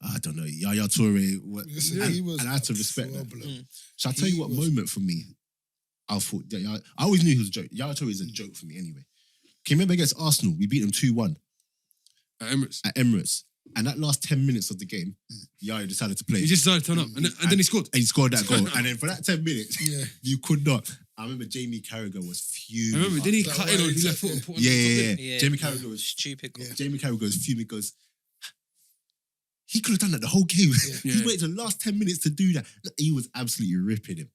I don't know. Yaya Toure. Listen, And, he was and I had to a respect that. problem. Shall I tell you what moment for me? I thought, I always knew he was a joke. Yaya Toure is a joke for me anyway. Can you remember against Arsenal? We beat them 2-1 At Emirates. at Emirates. And that last 10 minutes of the game, Yaya decided to play. He just decided to turn up. And then he scored. And he scored that goal. And then for that 10 minutes, Yeah. you could not. I remember Jamie Carragher was I fuming. remember, didn't he That cut way in on he his left took foot and it. put on Yeah, the top yeah, lip? yeah. Jamie Carragher was stupid. Goal. Jamie Carragher was fuming. He goes, he could have done that the whole game. Yeah. He waited the last 10 minutes to do that. He was absolutely ripping him.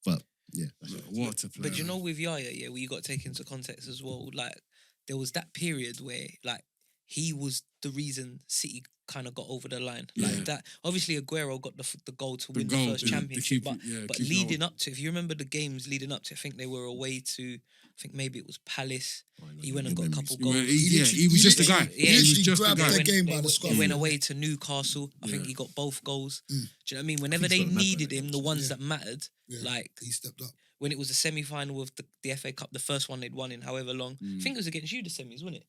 But yeah, that's it. What a player. But you know, with Yaya, yeah, well, you got to take into context as well. Like, there was that period where, like, he was the reason City kind of got over the line. Like Yeah. that. Obviously, Aguero got the goal to The win goal, the first the championship. keep- But, yeah, but keep leading going. up to, if you remember the games leading up to, I think they were away to, I think maybe it was Palace. He went and got a couple Well, goals. he was just a guy. Yeah, he was literally just a grabbed guy. the game by They the went- scruff. They went away to Newcastle. I think Yeah. he got both goals. Mm. Do you know what I mean? Whenever he's they got a mad needed one. him, the ones Yeah. that mattered, Yeah. like He stepped up. when it was the semi-final of the FA Cup, the first one they'd won in however long. I think it was against you, the semis, wasn't it?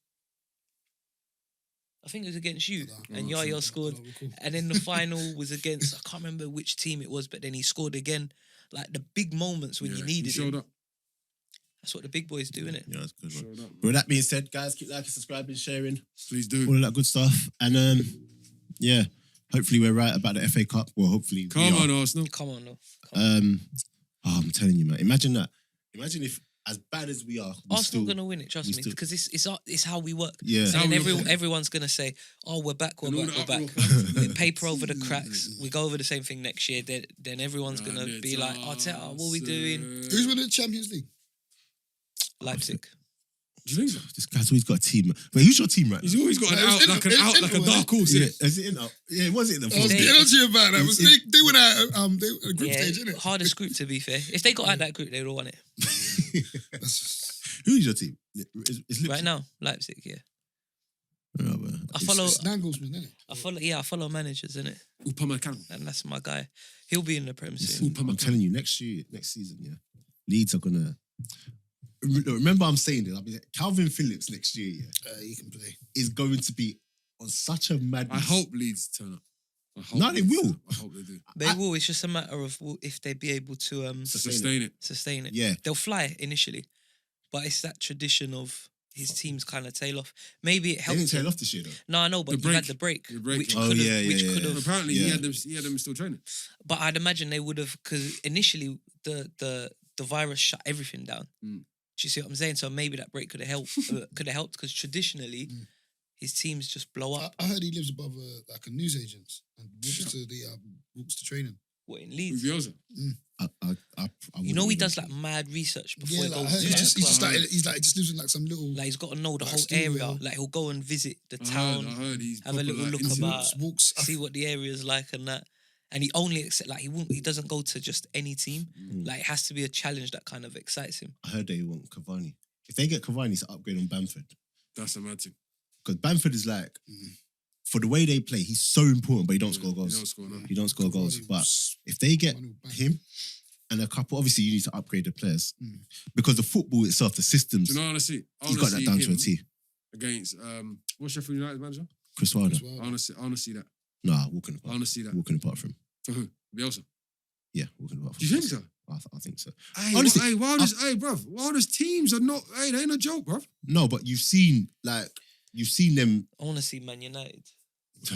I think it was against you. And Yaya scored. And then the final was against, I can't remember which team it was, but then he scored again. Like the big moments when you Yeah, needed he showed him. up. That's what the big boys do, innit? Yeah, that's a good one. Showed up. But with that being said, guys, keep liking, subscribing, sharing, Please do. all of that good stuff. And yeah, hopefully we're right about the FA Cup. Well, hopefully Come we are. on, Arsenal. Come on, no. I'm telling you, man. Imagine that. Imagine if, as bad as we are, we Arsenal still, gonna win it, trust we me, still- because it's how we work. Yeah. And how then we work. everyone's gonna say, "Oh, we're back, we're And all back, the we're back." uproar We paper over the cracks. We go over the same thing next year. Then everyone's gonna And be it's like, "Arteta, what are we doing?" Who's winning the Champions League? Leipzig. Do you think so? This guy's always got a team. Wait, who's your team right He's now? always got an No, out, it's like an in- out, it's like a in- dark horse. Yeah, Yeah. is it in? Yeah, it was in the I was fourth. They- getting on to you about that. They went out they group Yeah, stage, innit? hardest group to be fair. If they got out that group, they'd have won it. Who is your team? It's Right now, Leipzig. Yeah, Oh, well. I follow. It's Nagelsmann, innit? I follow managers in it, Upamecano. and that's my guy. He'll be in the Prem soon. I'm telling you, next season, yeah, Leeds are gonna. Remember, I'm saying this. I'll be like, Calvin Phillips next year, yeah, He can play. is going to be on such a madness. I hope Leeds turn up. I hope No, they Leeds will. turn up. I hope they do. They will. It's just a matter of if they be able to Sustain it. sustain it. Yeah, They'll fly initially, but it's that tradition of his team's kind of tail off. Maybe it They helped didn't tail him. off this year though. No, I know, but The you had break. the break, The break, which yeah. Oh, could have, yeah, which yeah, could yeah. have. Apparently, Yeah. he had them still training. But I'd imagine they would have, because initially the virus shut everything down. Mm. Do you see what I'm saying? So maybe that break could have helped. Because traditionally, his teams just blow up. I heard he lives above like a newsagent's and walks to training. What in With Leeds? Bielsa. I You know he wouldn't does even- like mad research before Yeah, he like, I goes. heard to he's that just he's club. just like he just lives in like some little Like he's got to know the like whole studio. area. Like he'll go and visit the I town, heard he's have a proper, little like, look into- about, walks. see what the area's like and that. And he only accept like he doesn't go to just any team. Like it has to be a challenge that kind of excites him. I heard they want Cavani. If they get Cavani, it's an upgrade on Bamford. That's a mad thing. Because Bamford is like, for the way they play, he's so important, but he don't score He goals. don't score, no. He don't score goals. But if they get him and a couple, obviously you need to upgrade the players. Because the football itself, the systems, Do you know what I see? I he's wanna got that see down to a him T. Against what's Sheffield United manager? Chris Wilder. I want to see that. Nah, walking I apart. want to see that. Walking apart from him. For who? Bielsa. Yeah, walking apart from Do you think him. so? I think so. Hey, Honestly, hey, Wilder's, hey, bruv. Wilder's teams are not. Hey, they ain't a joke, bruv. No, but you've seen them. I want to see Man United. I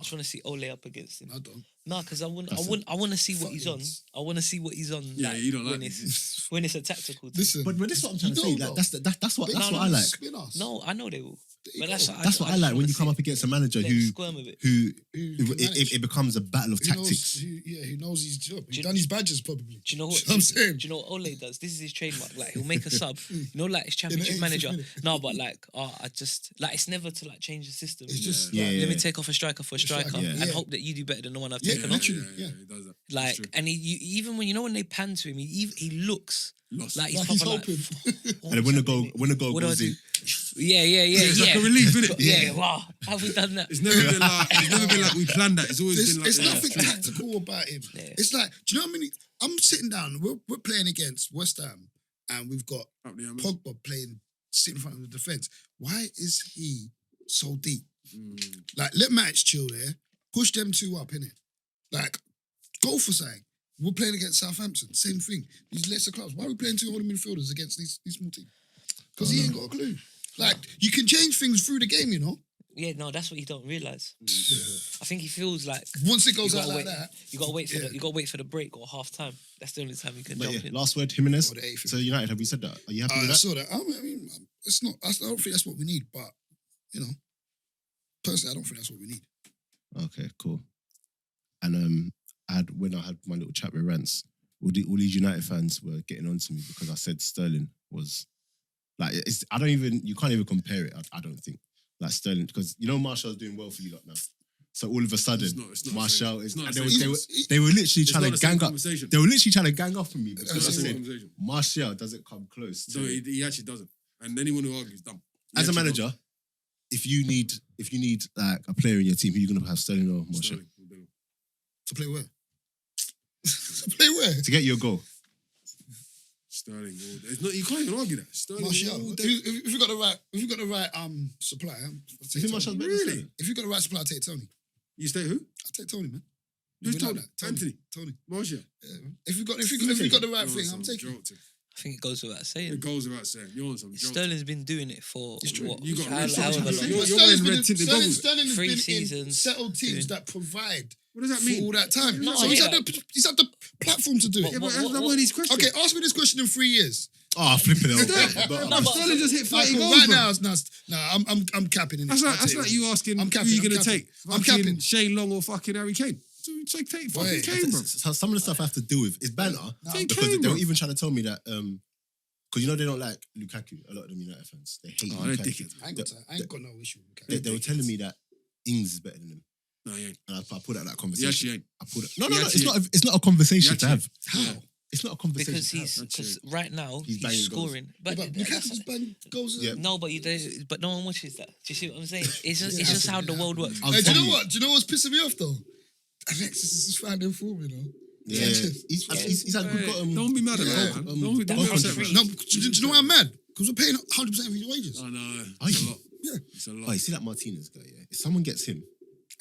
just want to see Ole up against him. I don't. No, because I want to see what he's on. Fuckers. I want to see what he's on. Yeah, you don't like when it's when it's a tactical. Team. Listen, But this is what I'm trying to you say. don't Like, know. that's what Big I man like. spin us. No, I know they will. There you But go. That's what I like when you come up against a manager Let him who squirm a bit. who Who can it, manage. it becomes a battle of Who knows- tactics. who knows his job. He's Do you- done his badges probably. Do you know what? Do you know what I'm saying? Do you know what Ole does? This is his trademark. Like he'll make a sub. You know, like his In championship the 80th manager. minute. No, but like, I just like it's never to like change the system. It's just Yeah, like, yeah. Let me take off a striker for a striker Yeah. and Yeah. hope that you do better than the one I've Yeah, taken Yeah, off. literally, yeah, yeah. he does that. Like, It's true. and even when you know when they pan to him, he looks Lost. like he's like he's proper like. hoping. "Oh, And then when the goal what do I goes do?" in, Yeah. it's like a relief, innit? Yeah. Wow. Have we done that? It's never been like we planned that. It's always There's, been like it's yeah, nothing true. tactical about him. Yeah. It's like, do you know how many? I'm sitting down. We're playing against West Ham, and we've got Up the hammer. Pogba playing sitting in front of the defense. Why is he so deep? Like, let Match chill there. Push them two up, innit? Like, go for something. We're playing against Southampton. Same thing. These lesser clubs. Why are we playing two holding midfielders against these small teams? Because he ain't got a clue. Like, you can change things through the game, you know? Yeah, no, that's what you don't realize. I think he feels like Once it goes You out gotta like wait. that, You gotta wait for Yeah. you gotta wait for the break or half time. That's the only time you can but jump yeah, in. last word, Jimenez. Or the eighth. So United, have we said that? Are you happy I with that? saw that. I mean, it's not. I don't think that's what we need. But you know, personally, I don't think that's what we need. Okay, cool. And when I had my little chat with Rance, all these United fans were getting on to me because I said Sterling was like you can't even compare it. I don't think like Sterling, because you know Martial's doing well for you lot now. So all of a sudden, It's not Martial the is. same. And It's not the they were literally It's trying not to the same gang up. conversation. They were literally trying to gang up on me It's because not I the same said conversation. Martial doesn't come close. To So he actually doesn't. And anyone who argues, dumb. He as a actually manager, if you need like a player in your team, who are you gonna have, Sterling or doesn't. Martial? Sterling. To play where? To play where? To get you a goal. Sterling. It's not, you can't even argue that. Sterling. Martial. all day. If you got the right supply, I'll You take think Martial's Tony. better than Really? Sterling? If you got the right supply, I'll take Tony. You stay who? I'll take Tony, man. Who's Without Tony? that, Anthony? Tony. Martial. Yeah, man. If you got the right You're thing, on I'm some taking. joke, Tim. I think it goes without saying. It goes without saying. You're on some joke. Sterling's been doing it for It's true. what? You got how- red however socks. long. You're Sterling's wearing been red in- tinted Sterling- goggles. Sterling has 3 been in seasons settled teams doing- that provide What does that for mean? all that time. No, so I he's hear had the platform to do Yeah, it. but What- that's what- not one of these questions. Okay, ask me this question in 3 years. Oh, flipping it. But Sterling just hit 30 Cool, goals, right bro. now, I'm capping in That's it. like, I'll that's tell like you. you asking I'm who you capping, going to I'm take. capping. I'm Fucking capping. Shane Long or fucking Harry Kane. So take fucking Wait. Kane, bro. So some of the stuff I have to deal with is banter. Take Because Kane, they bro. were even trying to tell me that, because you know they don't like Lukaku, a lot of them United fans. They hate Oh, they're Lukaku. dickheads. I ain't got no issue with They, that. they were telling me that Ings is better than him. No, he ain't. And I pulled out that He conversation. actually ain't. I pulled it. No, He it's actually not. It's not a conversation He to have. actually- How? It's not a conversation. because to have. because right now He's he's, banging goals. scoring. But But that's- Lukaku's bang goes. Yeah. no, but but no one watches that. Do you see what I'm saying? It's just Yeah, it's just how the absolutely. world works. I'm Hey, do you telling know you. what? Do you know what's pissing me off though? Alexis is just finding form, you know. Yeah, he's had good. Don't be mad at Yeah. him, man. Don't be That's upset, free. man. No, do you know why I'm mad? Because we're paying 100% of his wages. I know. Are It's a you? lot. Yeah. It's a Oh, lot. you see that Martinez guy? Yeah. If someone gets him,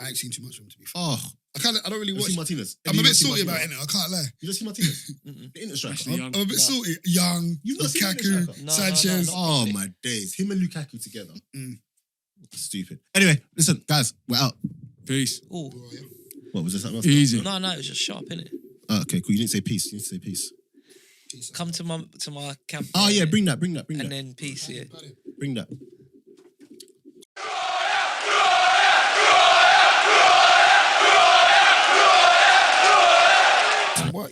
I ain't seen too much of him, to be fair. Oh, I don't really you watch. see Martinez. I'm a bit salty about it, I can't lie. You just see Martinez. The internet striker. Actually, I'm a bit salty. Young, You've not seen the Lukaku, striker? No, Sanchez. Oh my days. Him and Lukaku together. Mm. Stupid. Anyway, listen, guys, we're out. Peace. Oh, Oh, yeah. What was there something else? Easy. no, it was just sharp, innit? Oh, okay, cool. You didn't say peace. You didn't say peace. Peace out. Come to my camp. Oh yeah, innit? bring that. And then peace, yeah. Bring that. What?